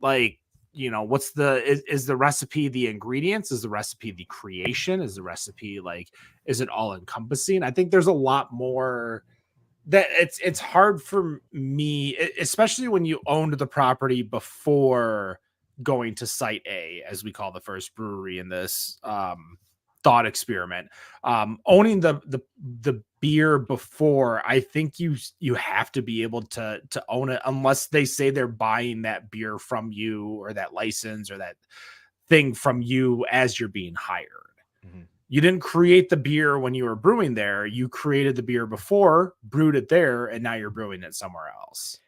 Like, what's is the recipe the ingredients? Is the recipe the creation? Is the recipe is it all encompassing? I think there's a lot more that it's hard for me, especially when you owned the property before going to Site A, as we call the first brewery in this thought experiment. Owning the beer before, I think you have to be able to own it, unless they say they're buying that beer from you, or that license or that thing from you as you're being hired. Mm-hmm. You didn't create the beer when you were brewing there. You created the beer before, brewed it there, and now you're brewing it somewhere else.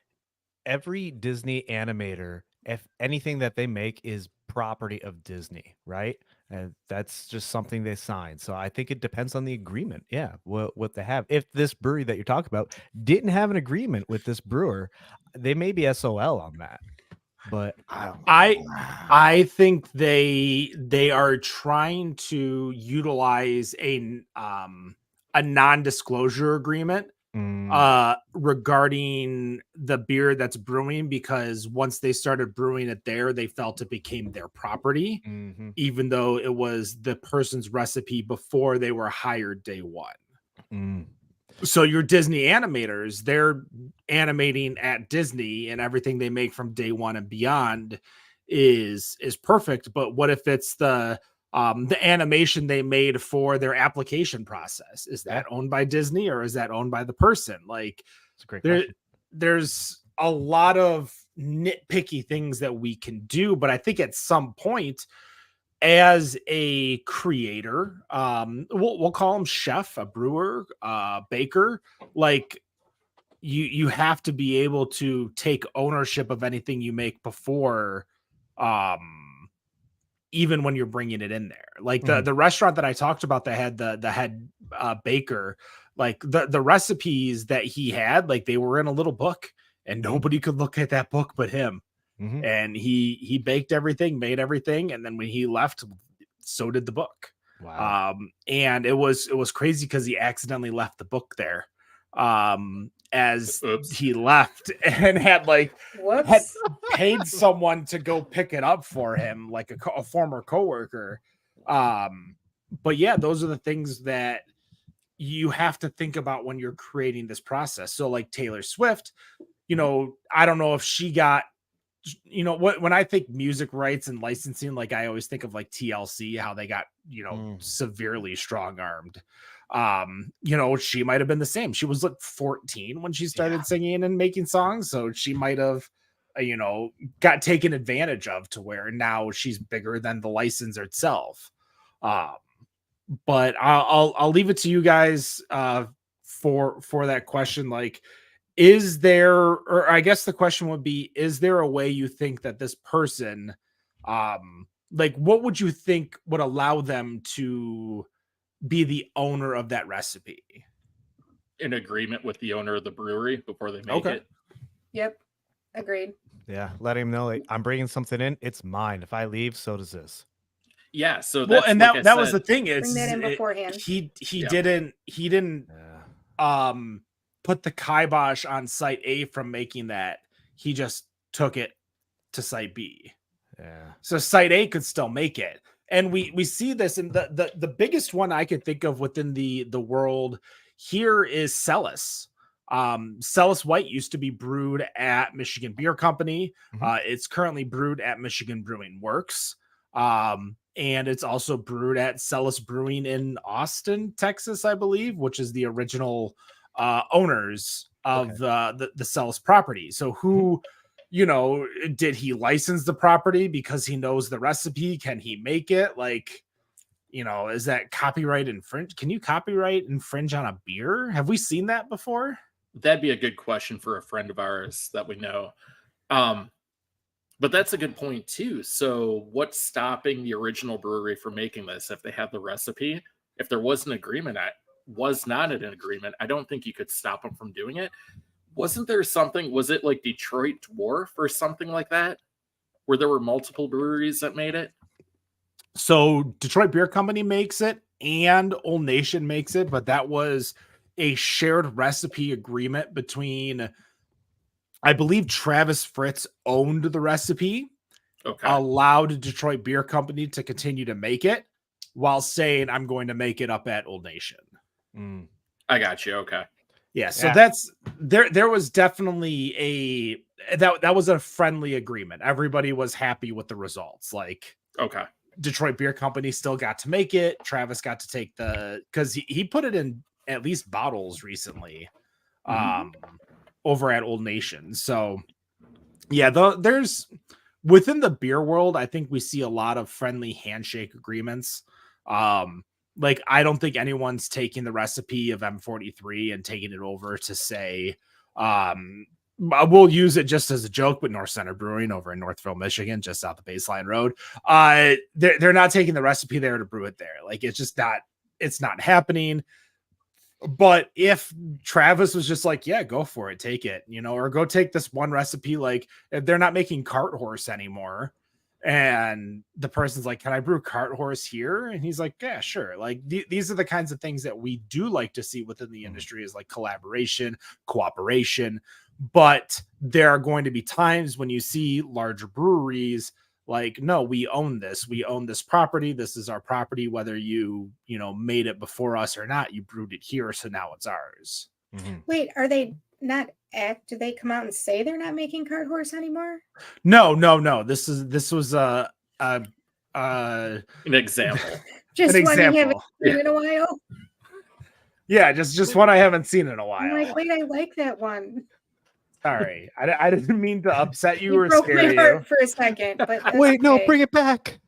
Every Disney animator, if anything that they make is property of Disney, right? And that's just something they sign. So I think it depends on the agreement. Yeah, what they have. If this brewery that you're talking about didn't have an agreement with this brewer, they may be SOL on that. But I think they are trying to utilize a non-disclosure agreement regarding the beer that's brewing, because once they started brewing it there, they felt it became their property, even though it was the person's recipe before they were hired day one. So your Disney animators, they're animating at Disney, and everything they make from day one and beyond is perfect. But what if it's the animation they made for their application process? Is that owned by Disney, or is that owned by the person? Like, it's a great question. There's a lot of nitpicky things that we can do, but I think at some point, as a creator, we'll call him chef, a brewer, baker, like you have to be able to take ownership of anything you make before, even when you're bringing it in there. Like the restaurant that I talked about that had the head baker, like the recipes that he had, like they were in a little book, and nobody could look at that book but him. And he baked everything, made everything, and then when he left, so did the book. Wow. And it was crazy because he accidentally left the book there as he left, and had paid someone to go pick it up for him, like a former coworker. But yeah, those are the things that you have to think about when you're creating this process. So like Taylor Swift, I don't know if she got, when I think music rights and licensing, like I always think of like TLC, how they got, severely strong-armed. She might have been the same. She was like 14 when she started singing and making songs. So she might have, got taken advantage of to where now she's bigger than the license itself. But I'll leave it to you guys for that question. Like, is there, or I guess the question would be, is there a way you think that this person, what would you think would allow them to be the owner of that recipe? In agreement with the owner of the brewery before they make it. Yep. Agreed. Yeah. Let him know, like, I'm bringing something in. It's mine. If I leave, so does this. Yeah. So that's, and like that was the thing. Bring that in beforehand. He didn't put the kibosh on Site A from making that. He just took it to Site B. Yeah. So Site A could still make it. And we see this, and the biggest one I could think of within the world here is Celis. Celis White used to be brewed at Michigan Beer Company. It's currently brewed at Michigan Brewing Works. And it's also brewed at Celis Brewing in Austin, Texas, I believe, which is the original owners of the Celis property. So who you know, did he license the property because he knows the recipe? Can he make it? Like, you know, is that copyright infringe? Can you copyright infringe on a beer? Have we seen that before? That'd be a good question for a friend of ours that we know. But that's a good point too. So what's stopping the original brewery from making this? If they have the recipe, if there was an agreement, was not an agreement, I don't think you could stop them from doing it. Wasn't there something, was it like Detroit Dwarf or something like that? Where there were multiple breweries that made it? So Detroit Beer Company makes it and Old Nation makes it, but that was a shared recipe agreement between, I believe Travis Fritz owned the recipe, Okay. allowed Detroit Beer Company to continue to make it while saying, I'm going to make it up at Old Nation. I got you. Okay. Yeah, so Yeah. that's there was definitely that was a friendly agreement. Everybody was happy with the results. Like, Okay. Detroit Beer Company still got to make it. Travis got to take because he put it in at least bottles recently over at Old Nation. So yeah, there's within the beer world, I think we see a lot of friendly handshake agreements. Like, I don't think anyone's taking the recipe of M43 and taking it over to say, we'll use it just as a joke, but North Center Brewing over in Northville, Michigan, just out the Baseline Road. They're not taking the recipe there to brew it there. Like, it's not happening. But if Travis was just like, yeah, go for it, take it, you know, or go take this one recipe, like if they're not making Cart Horse anymore. And the person's like, can I brew Cart Horse here? And he's like, yeah, sure. Like these are the kinds of things that we do like to see within the industry, is like collaboration, cooperation. But there are going to be times when you see larger breweries like, no, we own this. We own this property. This is our property. Whether you made it before us or not, you brewed it here. So now it's ours. Wait, are they not do they come out and say they're not making Cart Horse anymore? No. This was an An example. Just an one you haven't example. seen in a while. Yeah, just one I haven't seen in a while. I'm like, wait, I like that one. Sorry, I didn't mean to upset you or broke scare my you. heart for a second, but that's Wait, no, okay. bring it back.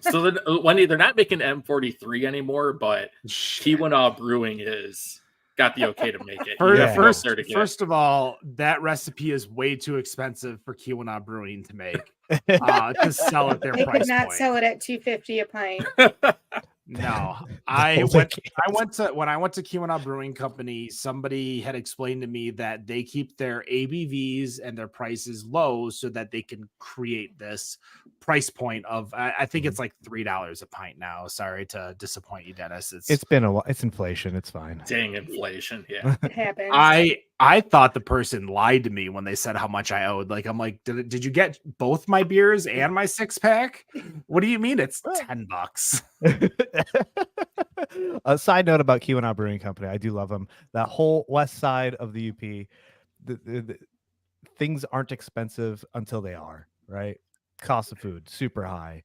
So then, Wendy, they're not making M43 anymore, but Keweenaw Brewing got the okay to make it. You have to go there to get it. First of all, that recipe is way too expensive for Keweenaw Brewing to make to sell at their They price could not point. sell it at $2.50 a pint. No, No, I they went can't. when I went to Keweenaw Brewing Company, somebody had explained to me that they keep their ABVs and their prices low so that they can create this price point of, I think it's like $3 a pint now. Sorry to disappoint you, Dennis. It's been a while. It's inflation. It's fine. Dang inflation. Yeah. It happens. I thought the person lied to me when they said how much I owed. Like, I'm like, did you get both my beers and my 6-pack? What do you mean it's $10? A side note about Keweenaw Brewing Company, I do love them. That whole west side of the UP, the things aren't expensive until they are, right? Cost of food super high.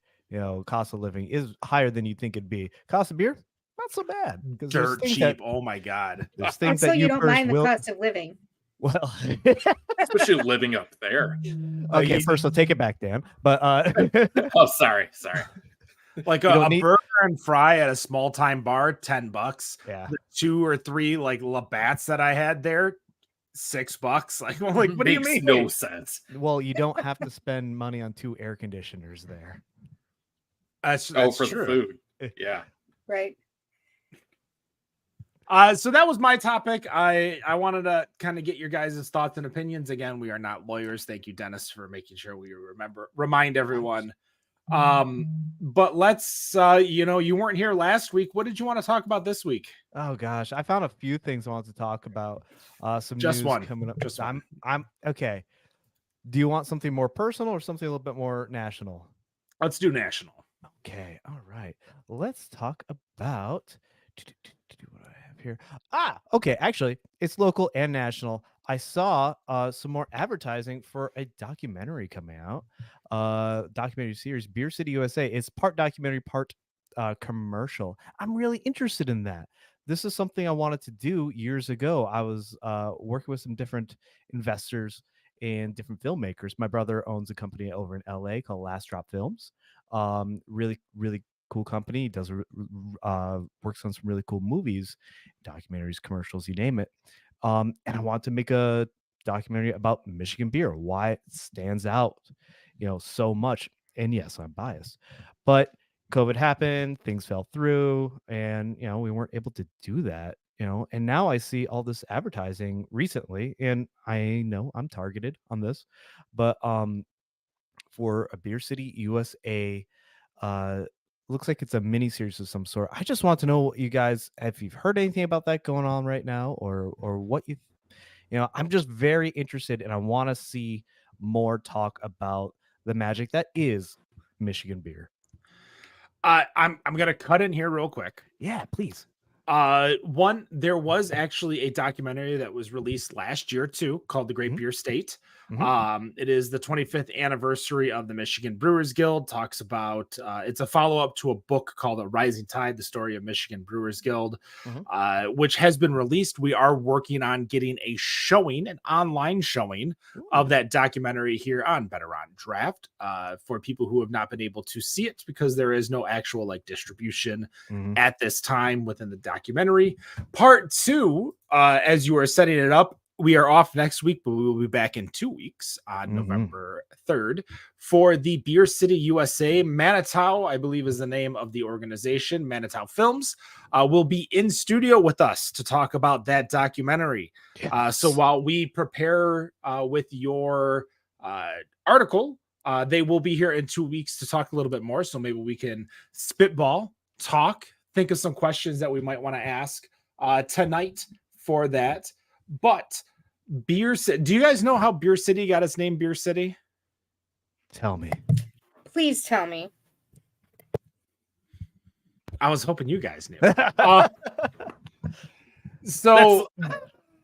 Cost of living is higher than you think it'd be. Cost of beer, not so bad. 'Cause there's Dirt things cheap. that- Oh my God. There's things Until that you don't Upers mind the will. cost of living. Well, Especially living up there. okay. First, I'll take it back, Dan. But Oh, sorry. Like You a don't need- burger and fry at a small time bar, $10. yeah. The 2 or 3 like Labatt's that I had there, $6. Like, I'm like, what do you Makes mean? no sense. Well, you don't have to spend money on 2 air conditioners there. That's For true. the food. Yeah. Right. So that was my topic. I wanted to kind of get your guys' thoughts and opinions. Again, we are not lawyers. Thank you, Dennis, for making sure we remind everyone. But let's you weren't here last week. What did you want to talk about this week? Oh gosh, I found a few things I wanted to talk about. Some Just news one. coming up. Just one. I'm okay. Do you want something more personal or something a little bit more national? Let's do national. Okay, all right. Let's talk about what I have here. Okay. Actually, it's local and national. I saw some more advertising for a documentary coming out. Documentary series, Beer City USA. It's part documentary, part commercial. I'm really interested in that. This is something I wanted to do years ago. I was working with some different investors and different filmmakers. My brother owns a company over in LA called Last Drop Films. Really, really cool company. He does works on some really cool movies, documentaries, commercials, you name it. And I want to make a documentary about Michigan beer, why it stands out, so much. And yes, I'm biased, but COVID happened, things fell through, and we weren't able to do that. And now I see all this advertising recently, and I know I'm targeted on this, but for a Beer City USA, uh looks like it's a mini series of some sort. I just want to know what you guys, if you've heard anything about that going on right now, or what I'm just very interested, and I want to see more talk about the magic that is Michigan beer. I'm gonna cut in here real quick. Yeah, please. There was actually a documentary that was released last year too, called The Great Mhm. Beer State. Mhm. It is the 25th anniversary of the Michigan Brewers Guild. Talks about it's a follow-up to a book called A Rising Tide: The Story of Michigan Brewers Guild, which has been released. We are working on getting an online showing of that documentary here on Better on Draft for people who have not been able to see it, because there is no actual distribution Mhm. at this time within the documentary. Part 2, as you are setting it up, we are off next week, but we will be back in 2 weeks on November 3rd for the Beer City USA. Manitow, I believe, is the name of the organization. Manitow Films will be in studio with us to talk about that documentary. So while we prepare with your article, they will be here in 2 weeks to talk a little bit more. So maybe we can spitball, talk, think of some questions that we might want to ask tonight for that. But Beer City, do you guys know how Beer City got its name, Beer City? Tell me. Please tell me. I was hoping you guys knew. So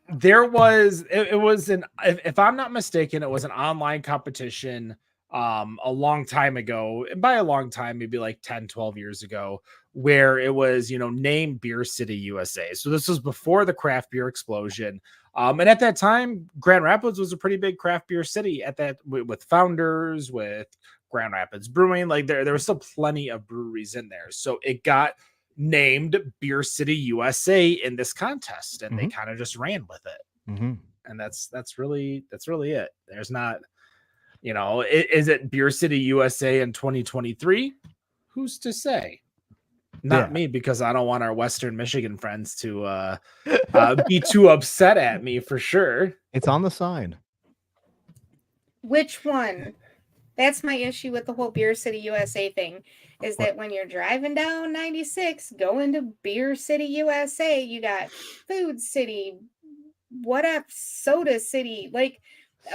there was, it was an, if I'm not mistaken, it was an online competition a long time ago. And by a long time, maybe like 10, 12 years ago, where it was, named Beer City USA. So this was before the craft beer explosion. And at that time, Grand Rapids was a pretty big craft beer city with Founders, with Grand Rapids Brewing. There was still plenty of breweries in there. So it got named Beer City USA in this contest, and they kind of just ran with it. And that's really it. There's not, is it Beer City USA in 2023? Who's to say? Not me, because I don't want our Western Michigan friends to be too upset at me, for sure. It's on the sign. Which one? That's my issue with the whole Beer City USA thing, is that when you're driving down 96, going to Beer City USA, you got Food City, Soda City,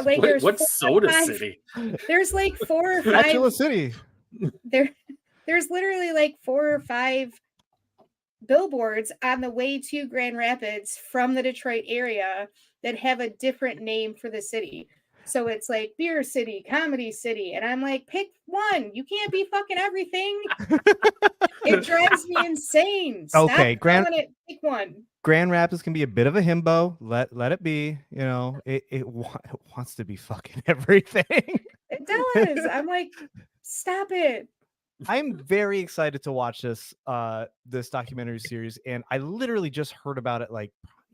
there's what's Soda City? There's 4 or 5 Spatula City. There's literally 4 or 5 billboards on the way to Grand Rapids from the Detroit area that have a different name for the city. So it's Beer City, Comedy City, and I'm pick one. You can't be fucking everything. It drives me insane. Okay, pick one. Grand Rapids can be a bit of a himbo. Let it be. It wants to be fucking everything. It does. I'm stop it. I'm very excited to watch this documentary series, and I literally just heard about it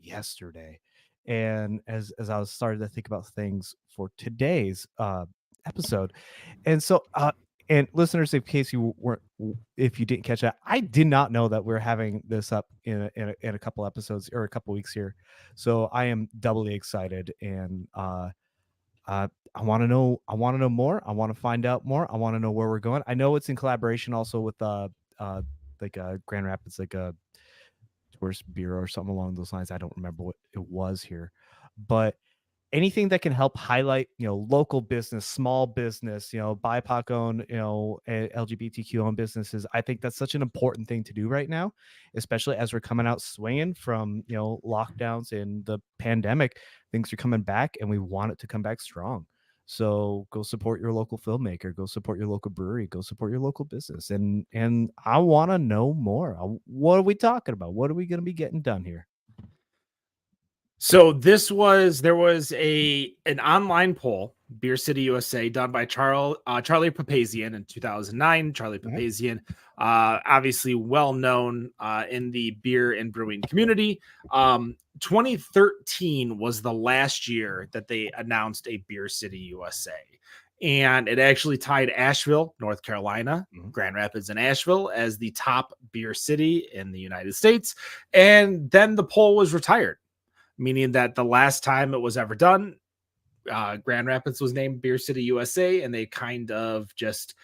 yesterday. And as I was starting to think about things for today's episode, and so and listeners, in case if you didn't catch that, I did not know that we're having this up in a couple episodes or a couple weeks here. So I am doubly excited, and I want to know more. I want to find out more. I want to know where we're going. I know it's in collaboration also with Grand Rapids, a tourist bureau or something along those lines. I don't remember what it was here, but anything that can help highlight, local business, small business, BIPOC owned, LGBTQ owned businesses. I think that's such an important thing to do right now, especially as we're coming out swinging from, lockdowns and the pandemic. Things are coming back, and we want it to come back strong. So go support your local filmmaker, go support your local brewery, go support your local business. And I want to know more. What are we talking about? What are we going to be getting done here? So there was an online poll, Beer City USA, done by Charlie Papazian in 2009. Charlie Papazian, obviously well known in the beer and brewing community. 2013 was the last year that they announced a Beer City USA. And it actually tied Asheville, North Carolina, Grand Rapids, and Asheville as the top beer city in the United States. And then the poll was retired, meaning that the last time it was ever done, Grand Rapids was named Beer City USA, and they kind of just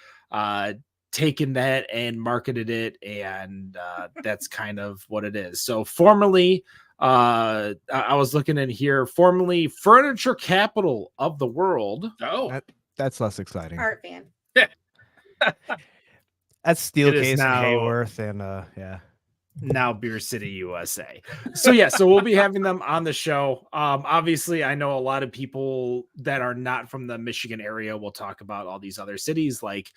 taken that and marketed it, and that's kind of what it is. So formerly, I was looking in here, formerly furniture capital of the world. Oh, That's less exciting. Art fan. That's Steelcase and now- Hayworth, and yeah. Now Beer City USA. So yeah, so we'll be having them on the show. Obviously, I know a lot of people that are not from the Michigan area will talk about all these other cities, like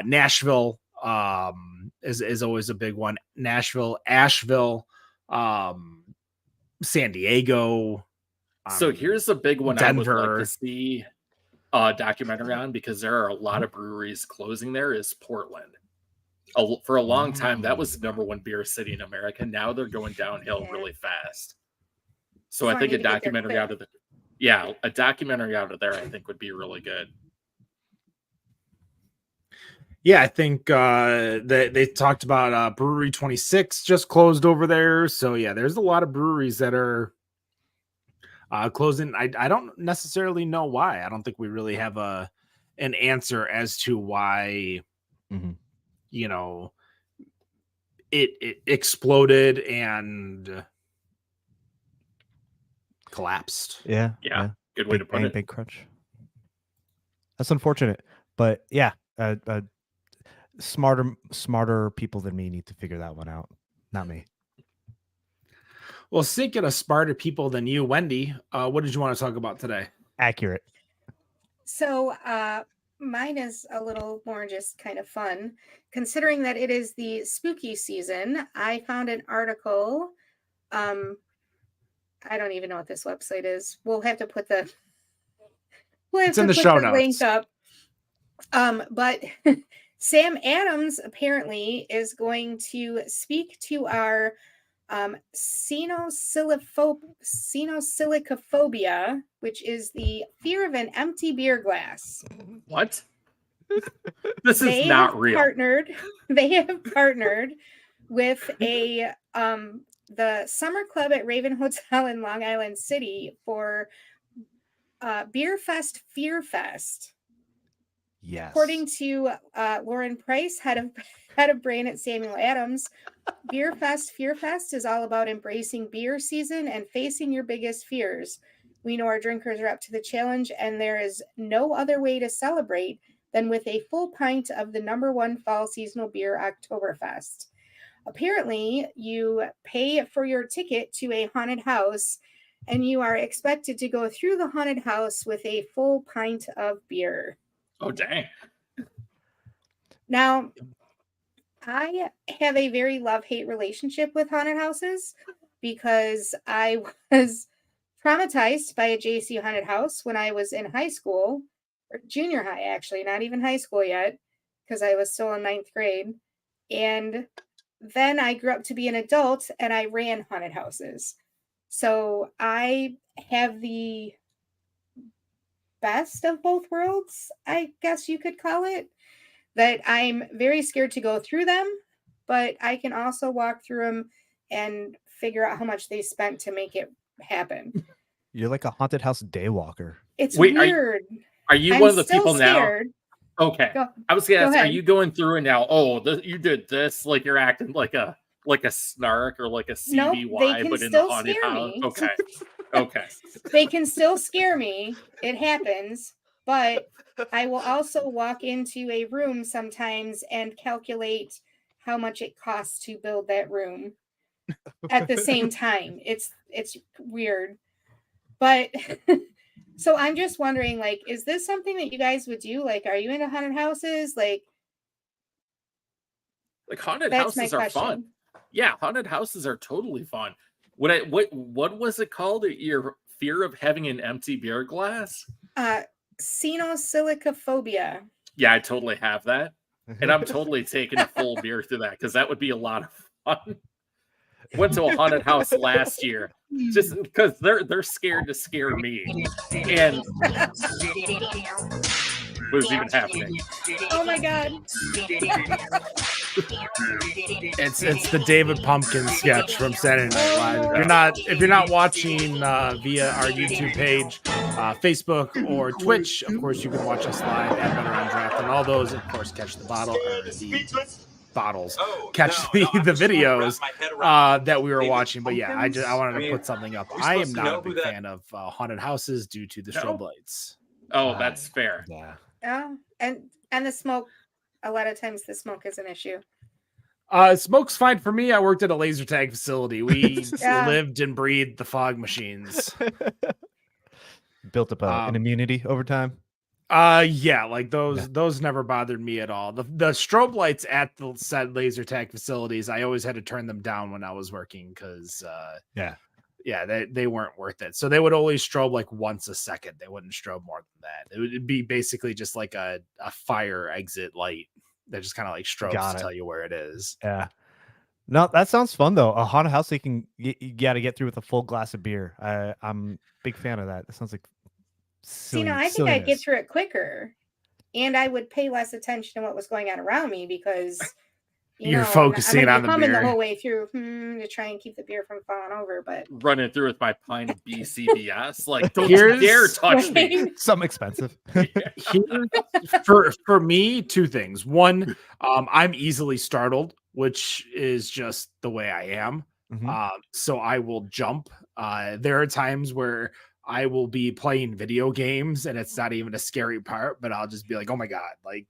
Nashville is always a big one. Nashville, Asheville, San Diego. so here's a big one I would Denver. like to see a documentary on, because there are a lot of breweries closing there, is Portland. For a long time, that was the number one beer city in America. Now they're going downhill Yeah. really fast. So So I I think need a to get there documentary quick. out of a documentary out of there, I think would be really good. Yeah, I think they talked about Brewery 26 just closed over there. So yeah, there's a lot of breweries that are closing. I don't necessarily know why. I don't think we really have an answer as to why Mhm. you know it exploded and collapsed. Yeah. Good way to put it. Big crunch. That's unfortunate, but yeah, smarter people than me need to figure that one out. Not me. Well, speaking of smarter people than you, Wendy, what did you want to talk about today? Accurate. So mine is a little more just kind of fun. Considering that it is the spooky season, I found an article. I don't even know what this website is. We'll have to put the It's in the show notes. link up. But Sam Adams apparently is going to speak to our Sinosilicophobia, which is the fear of an empty beer glass. What? This is not real. They have partnered with the Summer Club at Raven Hotel in Long Island City for Beer Fest Fear Fest. Yes. According to Lauren Price, head of brand at Samuel Adams, Beer Fest Fear Fest is all about embracing beer season and facing your biggest fears. We know our drinkers are up to the challenge, and there is no other way to celebrate than with a full pint of the #1 fall seasonal beer, Oktoberfest. Apparently, you pay for your ticket to a haunted house, and you are expected to go through the haunted house with a full pint of beer. Oh, dang. Now, I have a very love-hate relationship with haunted houses because I was traumatized by a JC haunted house when I was in high school, or junior high, actually, not even high school yet, because I was still in 9th grade. And then I grew up to be an adult and I ran haunted houses. So I have the best of both worlds, I guess you could call it. That I'm very scared to go through them, but I can also walk through them and figure out how much they spent to make it happen. You're like a haunted house daywalker. It's Wait, weird. Are you I'm one of the still people scared. now? Okay. Go- I was gonna go ask, are ahead. you going through and now? Oh, you did this, like you're acting like a snark or like a Nope, CBY, they can but in the still haunted scare house. me. Okay. Okay. They can still scare me. It happens. But I will also walk into a room sometimes and calculate how much it costs to build that room at the same time. It's weird. But so I'm just wondering, like, is this something that you guys would do? Like, are you into haunted houses? Like, Like haunted that's my houses are question. fun. Yeah, haunted houses are totally fun. What was it called? Your fear of having an empty beer glass? Sinosilicophobia. Yeah, I totally have that. And I'm totally taking a full beer through that because that would be a lot of fun. Went to a haunted house last year just because they're scared to scare me. And what was even happening? Oh my god. It's the David Pumpkin sketch from Saturday Night Live. If you're not watching via our YouTube page, Facebook or Twitch, of course you can watch us live at Better on Draft, and all those, of course, catch the bottles, catch the videos that we were watching. But yeah, I wanted to put something up. I am not a big fan of haunted houses due to the strobe lights. Oh, that's fair. Yeah. Oh, and the smoke. A lot of times the smoke is an issue. Smoke's fine for me. I worked at a laser tag facility. We Yeah. lived and breathed the fog machines. Built up an immunity over time. Yeah, like those never bothered me at all. The strobe lights at the said laser tag facilities, I always had to turn them down when I was working because they weren't worth it. So they would always strobe like once a second. They wouldn't strobe more than that. It would be basically just like a fire exit light that just kind of like strobes to tell you where it is. Yeah. No, that sounds fun though. A haunted house you got to get through with a full glass of beer. I'm a big fan of that. That sounds like I think I'd get through it quicker, and I would pay less attention to what was going on around me because you're focusing on the beer the whole way through to try and keep the beer from falling over. But running through with my pint of BCBS, like don't you dare touch me. Something expensive. For me, two things. One, I'm easily startled, which is just the way I am. Mm-hmm. So I will jump. There are times where I will be playing video games and it's not even a scary part, but I'll just be like, oh my God, like,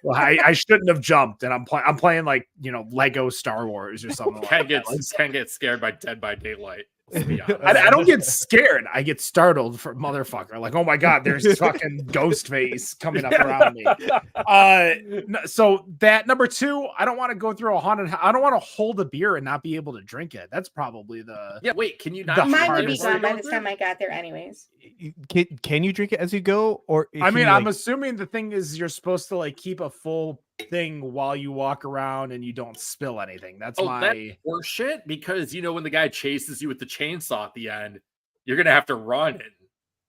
well, I shouldn't have jumped. And I'm playing like, Lego Star Wars or something. Can't get scared by Dead by Daylight. I don't get scared. I get startled for motherfucker. Like, oh my God, there's fucking ghost face coming up around me. So that number two, I don't want to go through a haunted house. I don't want to hold a beer and not be able to drink it. That's probably wait, can you not? Mine would be gone by the time I got there anyways. Can you drink it as you go? Or I'm assuming the thing is you're supposed to like keep a full thing while you walk around and you don't spill anything. That's that's horseshit, because when the guy chases you with the chainsaw at the end, you're gonna have to run. And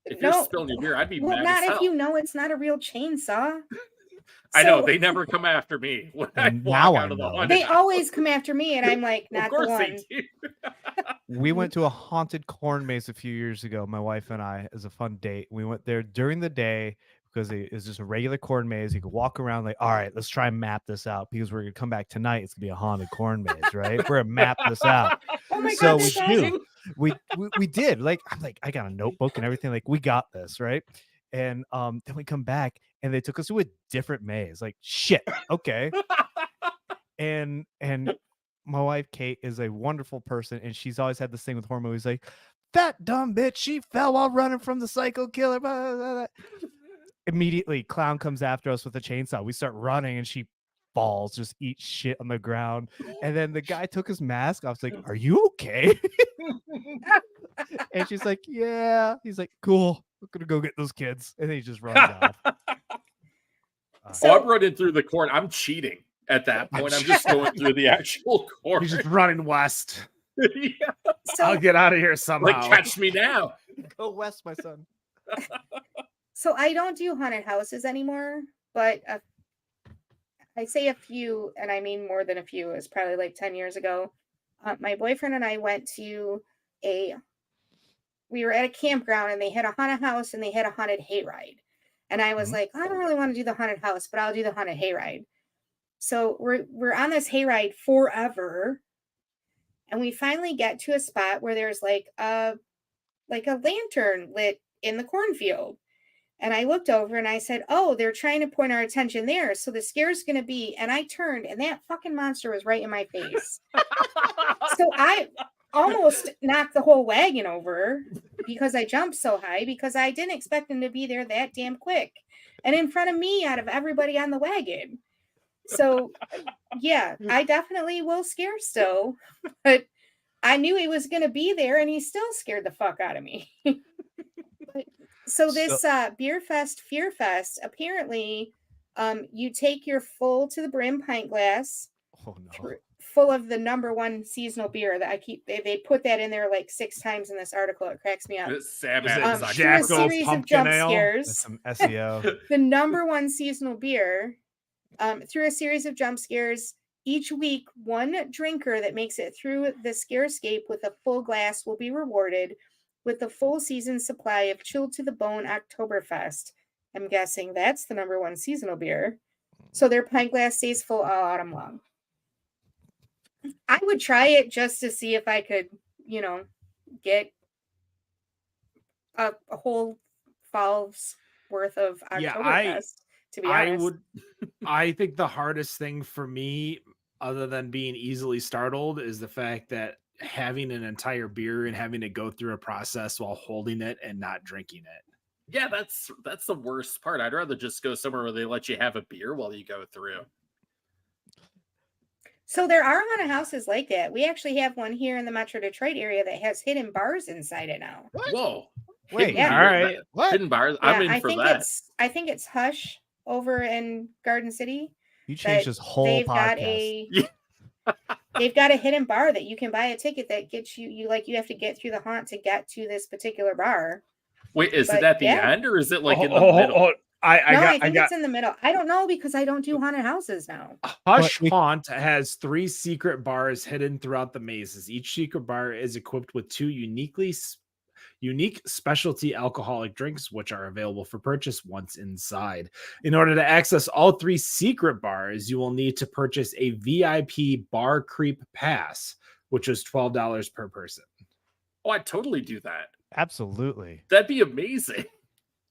if you're spilling your beer, I'd be mad not as hell. if it's not a real chainsaw. I know they never come after me when I walk out of the haunted They house. always come after me, and I'm like, not the one. They do. We went to a haunted corn maze a few years ago, my wife and I, as a fun date. We went there during the day because it was just a regular corn maze. You could walk around like, all right, let's try and map this out because we're going to come back tonight. It's going to be a haunted corn maze, right? We're going to map this out. Oh my So God, we did. Like, I'm like, I got a notebook and everything. Like, we got this, right? And then we come back and they took us to a different maze. Like, shit, okay. and my wife Kate is a wonderful person, and she's always had this thing with horror movies. Like, that dumb bitch, she fell while running from the psycho killer. Blah, blah, blah. Immediately, clown comes after us with a chainsaw. We start running, and she falls, just eats shit on the ground. And then the guy took his mask off. I was like, "Are you okay?" And she's like, "Yeah." He's like, "Cool. We're gonna go get those kids." And then he just runs off. I'm running through the corn. I'm cheating at that point. I'm just going through the actual corn. He's just running west. Yeah. So, I'll get out of here somehow. Like, catch me now. Go west, my son. so I don't do haunted houses anymore, but I say a few, and I mean more than a few. It was probably like 10 years ago. My boyfriend and I went to we were at a campground, and they had a haunted house and they had a haunted hayride. And I was like, I don't really want to do the haunted house, but I'll do the haunted hayride. So we're on this hayride forever. And we finally get to a spot where there's like a lantern lit in the cornfield. And I looked over and I said, oh, they're trying to point our attention there. So the scare is going to be, and I turned and that fucking monster was right in my face. So I almost knocked the whole wagon over because I jumped so high because I didn't expect him to be there that damn quick. And in front of me out of everybody on the wagon. So yeah, I definitely will scare still, but I knew he was going to be there, and he still scared the fuck out of me. So this Beer Fest, Fear Fest, apparently, you take your full to the brim pint glass, Oh no. full of the #1 seasonal beer that they put that in there like 6 times in this article. It cracks me up. Sam Is it Adams, Through a Jacko series of Pumpkin jump Ale? That's scares, some SEO. the #1 seasonal beer, through a series of jump scares, each week, one drinker that makes it through the scarescape with a full glass will be rewarded with the full season supply of Chilled to the Bone Oktoberfest. I'm guessing that's the #1 seasonal beer. So their pint glass stays full all autumn long. I would try it just to see if I could, get a whole fall's worth of Yeah, Oktoberfest, to be honest. I think the hardest thing for me, other than being easily startled, is the fact that having an entire beer and having to go through a process while holding it and not drinking it. Yeah, that's the worst part. I'd rather just go somewhere where they let you have a beer while you go through. So there are haunted houses like that. We actually have one here in the Metro Detroit area that has hidden bars inside it now. Whoa. Wait, Hidden yeah. beer, All right. What? Hidden bars. Yeah, I'm in for that. I think it's Hush over in Garden City. You changed that this whole They've got podcast. they've got a hidden bar that you can buy a ticket that gets you have to get through the haunt to get to this particular bar. Wait, is But, it at the yeah. end or is it like in the middle? I think it's in the middle. I don't know because I don't do haunted houses now. Hush But we- Haunt has 3 secret bars hidden throughout the mazes. Each secret bar is equipped with 2 unique specialty alcoholic drinks, which are available for purchase once inside. In order to access all 3 secret bars, you will need to purchase a VIP Bar Creep Pass, which is $12 per person. Oh, I'd totally do that. Absolutely. That'd be amazing.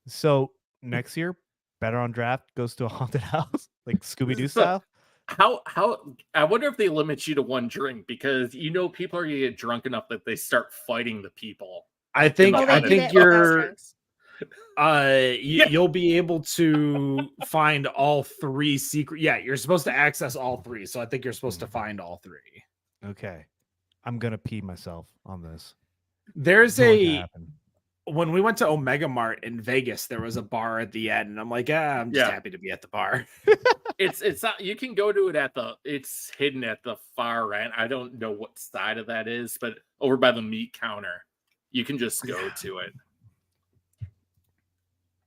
So next year, Better on Draft goes to a haunted house, like Scooby Doo style. How I wonder if they limit you to 1 drink because people are gonna get drunk enough that they start fighting the people. I think Oh, they I do think that with house you're drinks. you'll be able to find all 3 secret. Yeah, you're supposed to access all 3. So I think you're supposed to find all 3. Okay, I'm gonna pee myself on this. There's I don't want that to happen. when we went to Omega Mart in Vegas, there was a bar at the end, and I'm like, I'm just Yeah. happy to be at the bar. It's not, you can go to it it's hidden at the far end. I don't know what side of that is, but over by the meat counter. You can just go to it.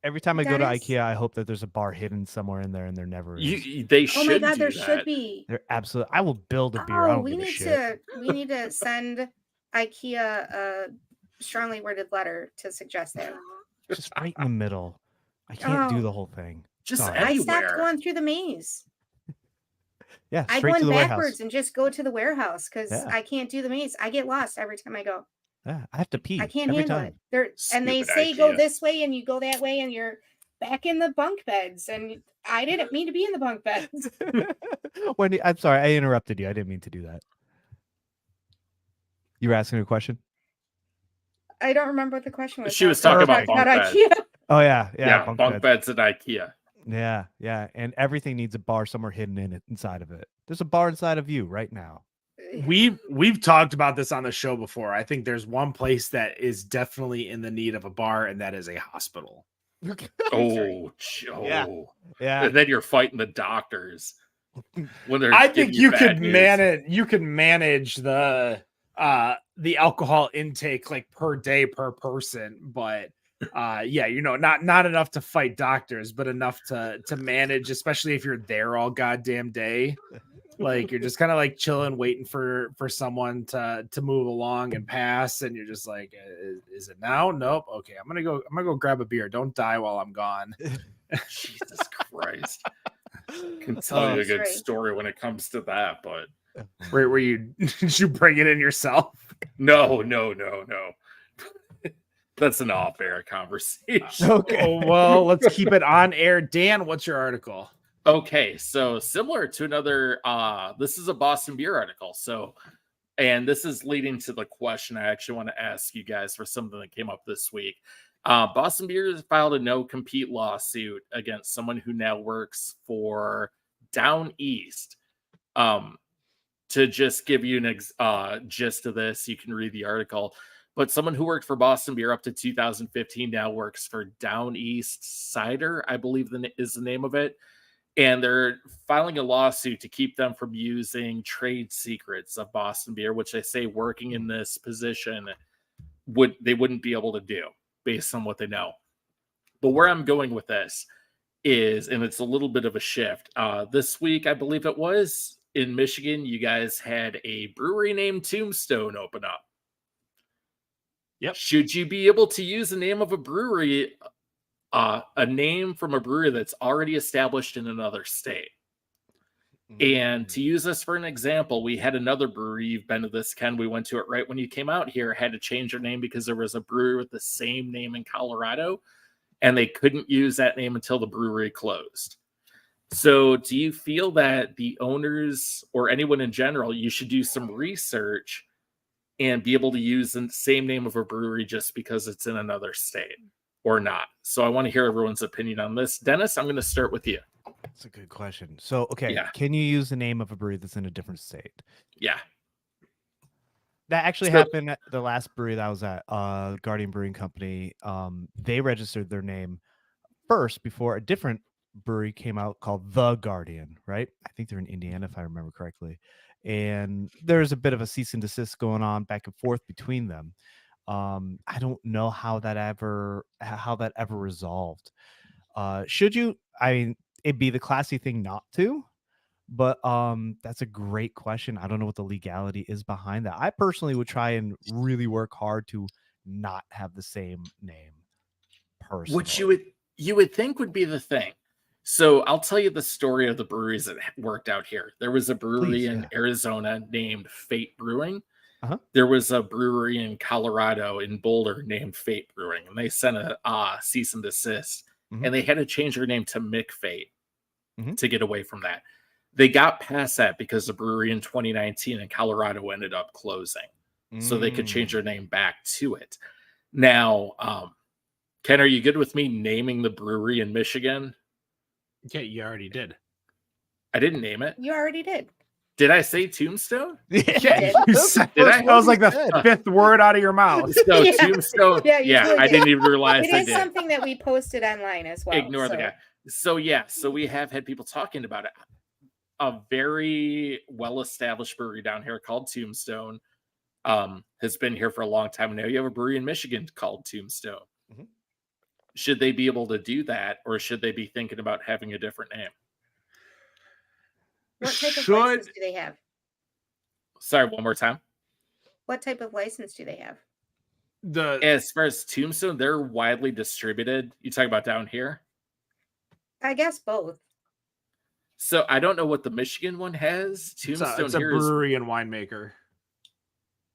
Every time I go to Dennis? IKEA, I hope that there's a bar hidden somewhere in there, and there never is. They Oh should my god, do there that. should be. They're absolutely. I will build a beer. I Oh, don't we give a need shit. to send IKEA a strongly worded letter to suggest that. Just right in the middle. I can't do Oh. the whole thing. Just Sorry. I stopped anywhere. going through the maze. Yeah, I go straight to in the backwards warehouse. and just go to the warehouse because Yeah. I can't do the maze. I get lost every time I go. Yeah, I have to pee I can't every handle time. it. And they Stupid say go IKEA. this way and you go that way and you're back in the bunk beds. And I didn't mean to be in the bunk beds. Wendy, I'm sorry, I interrupted you. I didn't mean to do that. You were asking a question? I don't remember what the question was. She was now. talking We were about bunk beds. IKEA. Oh yeah, Yeah, bunk bunk beds. beds at IKEA. Yeah, yeah, and everything needs a bar somewhere hidden in it inside of it. There's a bar inside of you right now. We've talked about this on the show before. I think there's one place that is definitely in the need of a bar, and that is a hospital. Oh, Joe. Yeah. Yeah, And then you're fighting the doctors when they're. I giving think you bad could news. manage the alcohol intake like per day per person, but yeah, not enough to fight doctors, but enough to manage, especially if you're there all goddamn day. Like you're just kind of like chilling, waiting for someone to move along and pass, and you're just like, is it now? Nope. Okay, I'm gonna go grab a beer. Don't die while I'm gone. Jesus Christ. I can tell you a good Right. story when it comes to that, but Where you did you bring it in yourself? no. That's an off-air conversation. okay. Oh, well, let's keep it on air. Dan, what's your article? Okay, so similar to another, this is a Boston Beer article. And this is leading to the question I actually want to ask you guys for something that came up this week. Boston Beer has filed a no-compete lawsuit against someone who now works for Down East to to just give you an gist of this, you can read the article. But someone who worked for Boston Beer up to 2015 now works for Down East Cider, I believe is the name of it. And they're filing a lawsuit to keep them from using trade secrets of Boston Beer, which they say working in this position they wouldn't be able to do based on what they know. But where I'm going with this is, and it's a little bit of a shift. This week, I believe it was, in Michigan, you guys had a brewery named Tombstone open up. Yep. Should you be able to use the name of a brewery, a name from a brewery that's already established in another state? And to use this for an example, we had another brewery. You've been to this, Ken. We went to it right when you came out here, had to change their name because there was a brewery with the same name in Colorado, and they couldn't use that name until the brewery closed. So do you feel that the owners or anyone in general, you should do some research and be able to use the same name of a brewery just because it's in another state or not? So I want to hear everyone's opinion on this. Dennis, I'm going to start with you. That's a good question. So, okay, Yeah. can you use the name of a brewery that's in a different state? Yeah. That actually So- happened at the last brewery that I was at, Guardian Brewing Company. They registered their name first before a different brewery came out called The Guardian, right? I think they're in Indiana, if I remember correctly. And there's a bit of a cease and desist going on back and forth between them. I don't know how that ever resolved. Should you? I mean, it'd be the classy thing not to, but that's a great question. I don't know what the legality is behind that. I personally would try and really work hard to not have the same name personally. Which you would think would be the thing. So I'll tell you the story of the breweries that worked out here. There was a brewery Please, in yeah. Arizona named Fate Brewing. Uh-huh. There was a brewery in Colorado in Boulder named Fate Brewing, and they sent a cease and desist, Mhm. and they had to change their name to McFate Mhm. to get away from that. They got past that because the brewery in 2019 in Colorado ended up closing, so they could change their name back to it. Now, Ken, are you good with me naming the brewery in Michigan? Okay, you already did. I didn't name it. You already did. Did I say Tombstone? Yeah, did. you said, Did I? that was like the fifth word out of your mouth. So Yeah. Tombstone. Yeah, you did. I didn't even realize It I is did. something that we posted online as well. Ignore the so- guy. So yeah, so we have had people talking about it. A very well-established brewery down here called Tombstone has been here for a long time. Now you have a brewery in Michigan called Tombstone. Mhm. Should they be able to do that, or should they be thinking about having a different name? What type of Should- license do they have? Sorry, one more time. What type of license do they have? The As far as Tombstone, they're widely distributed. You talk about down here. I guess both. So I don't know what the Michigan one has. Tombstone it's a here is brewery and winemaker,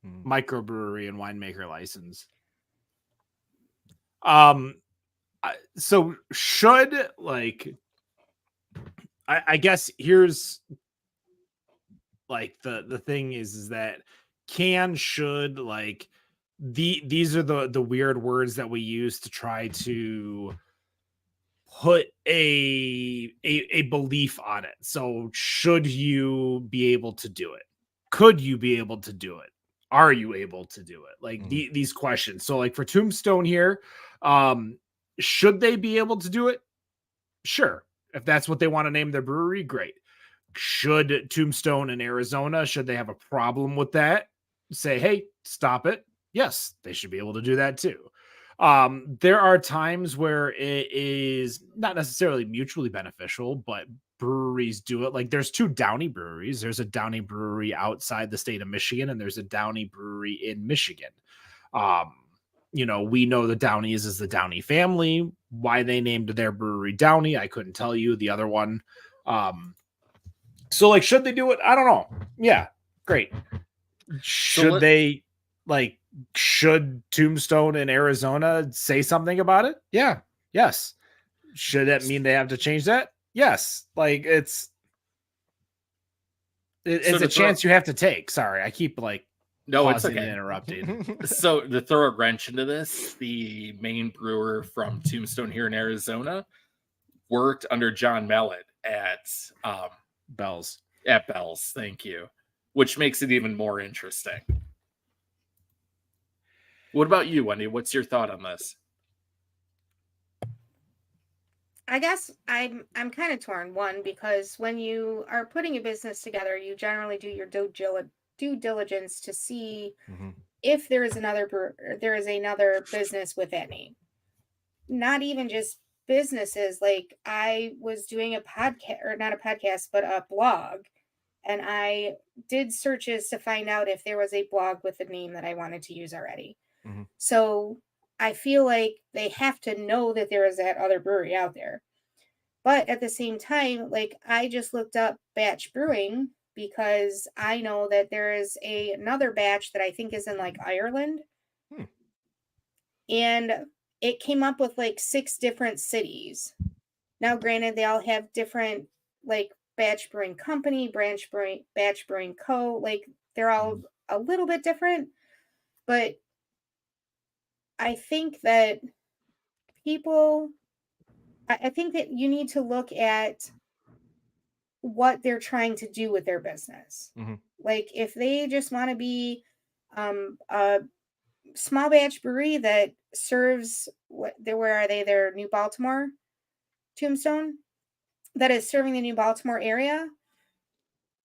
Hmm. microbrewery and winemaker license. So should like, I guess here's like the thing is that should like these are the weird words that we use to try to put a belief on it. So should you be able to do it? Could you be able to do it? Are you able to do it? Like these questions. So like for Tombstone here, should they be able to do it? Sure. If that's what they want to name their brewery, great. Should Tombstone in Arizona, should they have a problem with that? Say, hey, stop it. Yes, they should be able to do that too. There are times where it is not necessarily mutually beneficial, but breweries do it. Like there's two Downey breweries. There's a Downey brewery outside the state of Michigan, and there's a Downey brewery in Michigan. You know, we know the Downeys is the Downey family. Why they named their brewery Downey, I couldn't tell you. The other one. So like, should they do it? I don't know. Yeah, great. Should they like? Should Tombstone in Arizona say something about it? Yeah. Yes. Should that mean they have to change that? Yes. Like it's a chance you have to take. Sorry, I keep like no, it's pausing okay. and interrupting. So to throw a wrench into this, the main brewer from Tombstone here in Arizona worked under John Mellett at Bells. Bell's. Thank you. which makes it even more interesting. What about you, Wendy? What's your thought on this? I guess I'm kind of torn. One, because when you are putting a business together, you generally do your due diligence to see Mhm. if there is another business with that name. Not even just businesses. Like I was doing a podcast, or not a podcast, but a blog, and I did searches to find out if there was a blog with a name that I wanted to use already. Mhm. So I feel like they have to know that there is that other brewery out there. But at the same time, like I just looked up batch brewing because I know that there is another batch that I think is in like Ireland. Hmm. And it came up with like 6 different cities. Now, granted, they all have different like batch brewing company, batch brewing co. Like they're all a little bit different, but I think that people, I think that you need to look at what they're trying to do with their business. Mhm. Like if they just want to be a small batch brewery that serves where are they? They're New Baltimore, Tombstone, that is serving the New Baltimore area.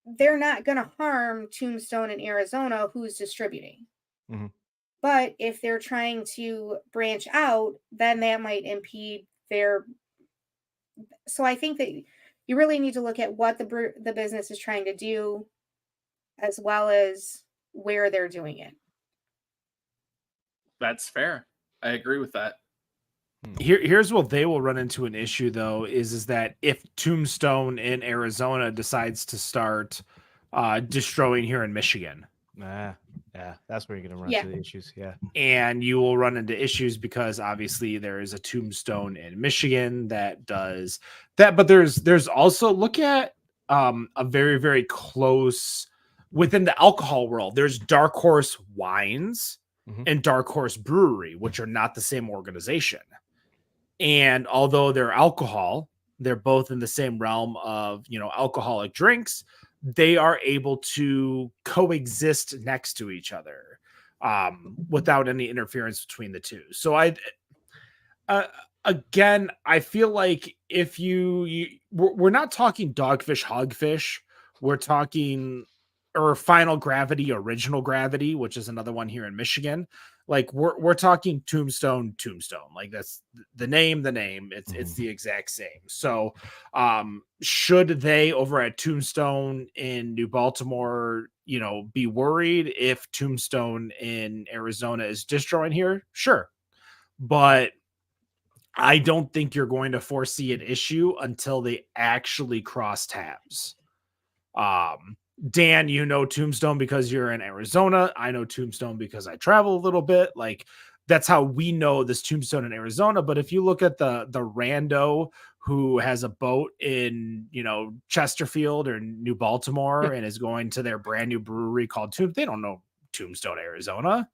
They're not going to harm Tombstone in Arizona, who's distributing. Mhm. But if they're trying to branch out, then that might impede their. So I think that you really need to look at what the business is trying to do, as well as where they're doing it. That's fair. I agree with that. Here's what they will run into an issue though is that if Tombstone in Arizona decides to start distroing here in Michigan, Yeah, that's where you're gonna run Yeah. into the issues. Yeah. and you will run into issues because obviously there is a Tombstone in Michigan that does that, but there's also look at a very, very close within the alcohol world. There's Dark Horse Wines Mhm. and Dark Horse Brewery, which are not the same organization. And although they're alcohol, they're both in the same realm of, alcoholic drinks. They are able to coexist next to each other without any interference between the two. So again, I feel like if we're not talking Dogfish Hogfish, we're talking or Final Gravity, Original Gravity, which is another one here in Michigan. Like we're talking Tombstone. Like that's the name. It's the exact same. So should they over at Tombstone in New Baltimore, be worried if Tombstone in Arizona is distroing here? Sure. But I don't think you're going to foresee an issue until they actually cross tabs. Dan, Tombstone because you're in Arizona. I know Tombstone because I travel a little bit. Like that's how we know this Tombstone in Arizona. But if you look at the rando who has a boat in, Chesterfield or New Baltimore and is going to their brand new brewery called they don't know Tombstone, Arizona.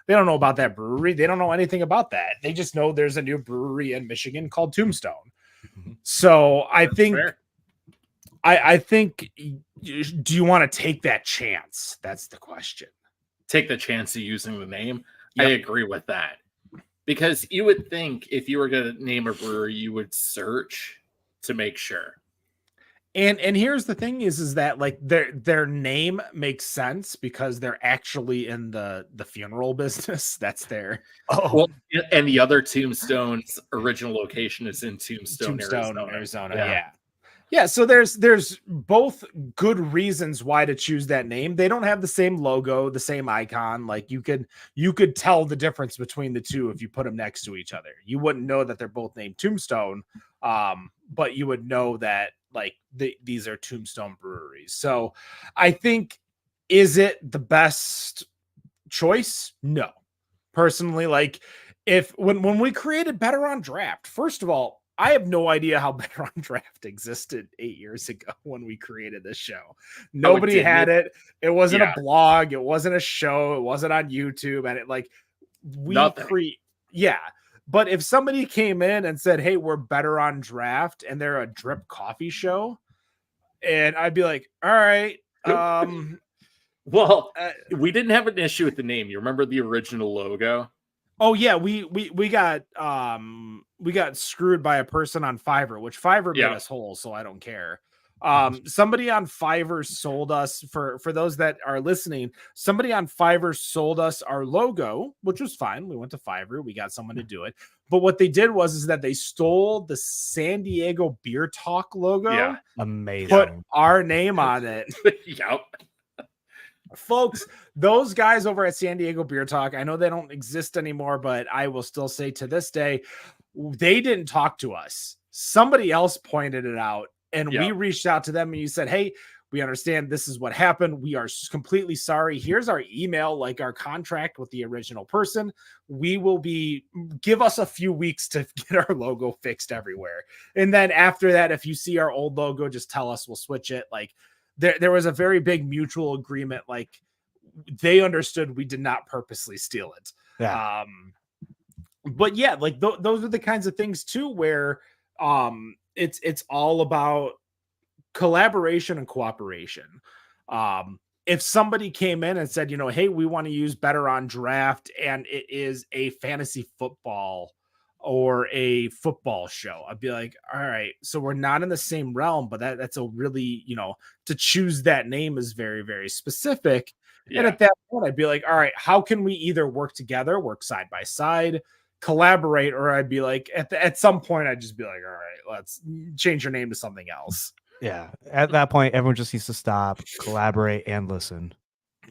They don't know about that brewery. They don't know anything about that. They just know there's a new brewery in Michigan called Tombstone. Mhm. So I That's think fair. I think, do you want to take that chance? That's the question. Take the chance of using the name. Yep. I agree with that. Because you would think if you were going to name a brewery, you would search to make sure. And here's the thing is that like their name makes sense because they're actually in the funeral business. That's their Well, and the other Tombstone's original location is in Tombstone, Arizona. Yeah. Yeah, so there's both good reasons why to choose that name. They don't have the same logo, the same icon. Like you could tell the difference between the two if you put them next to each other. You wouldn't know that they're both named Tombstone, but you would know that like these are Tombstone breweries. So I think, is it the best choice? No. Personally, like when we created Better on Draft, first of all, I have no idea how Better on Draft existed 8 years ago when we created this show. Nobody had it. It wasn't a blog. It wasn't a show. It wasn't on YouTube. And yeah. But if somebody came in and said, hey, we're Better on Draft and they're a drip coffee show, and I'd be like, all right, Well, we didn't have an issue with the name. You remember the original logo? Oh yeah, we got screwed by a person on Fiverr, which Fiverr made us whole, so I don't care. Somebody on Fiverr sold us, for those that are listening, somebody on Fiverr sold us our logo, which was fine. We went to Fiverr, we got someone to do it. But what they did is that they stole the San Diego Beer Talk logo. Yeah. Amazing. Put our name on it. Yep. Folks, those guys over at San Diego Beer Talk, I know they don't exist anymore, but I will still say to this day, they didn't talk to us. Somebody else pointed it out, and we reached out to them, and you said, hey, we understand this is what happened. We are completely sorry. Here's our email, like our contract with the original person. We will give us a few weeks to get our logo fixed everywhere. And then after that, if you see our old logo, just tell us, we'll switch it. Like, there was a very big mutual agreement. Like, they understood we did not purposely steal it. Yeah. But yeah, like those are the kinds of things too, where it's all about collaboration and cooperation. If somebody came in and said, hey, we want to use Better on Draft, and it is a fantasy football or a football show, I'd be like, all right, so we're not in the same realm, but that's a really, to choose that name is very, very specific. Yeah. And at that point, I'd be like, all right, how can we either work together, work side by side, collaborate, or I'd be like, at some point, I'd just be like, all right, let's change your name to something else. Yeah. At that point, everyone just needs to stop, collaborate, and listen.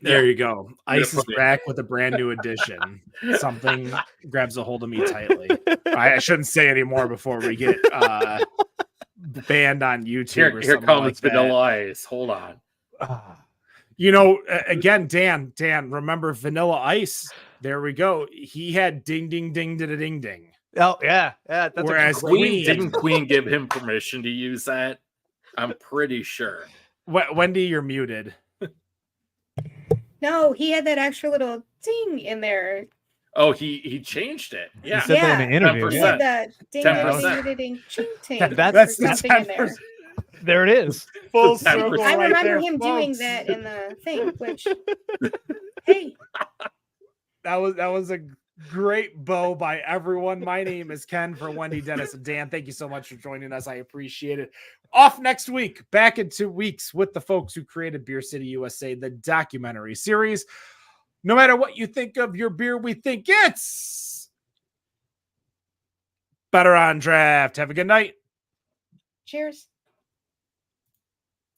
There you go. Ice is back with a brand new edition. Something grabs a hold of me tightly. I shouldn't say any more before we get banned on YouTube. Here comes Vanilla Ice. Hold on. Again, Dan, remember Vanilla Ice? There we go. He had ding, ding, ding, ding, ding, ding. Oh, yeah. That's whereas didn't Queen give him permission to use that? I'm pretty sure. Wendy, you're muted. No, he had that extra little ding in there. Oh, he changed it. Yeah. He said that in an interview. He had that ding, 10%. ding, ding, ching, ting. That's something in there. There it is. Full circle. I right remember there, him folks. doing that in the thing, which, hey. That was a great bow by everyone. My name is Ken for Wendy, Dennis, and Dan. Thank you so much for joining us. I appreciate it. Off next week, back in 2 weeks with the folks who created Beer City USA, the documentary series. No matter what you think of your beer, we think it's Better on Draft. Have a good night. Cheers.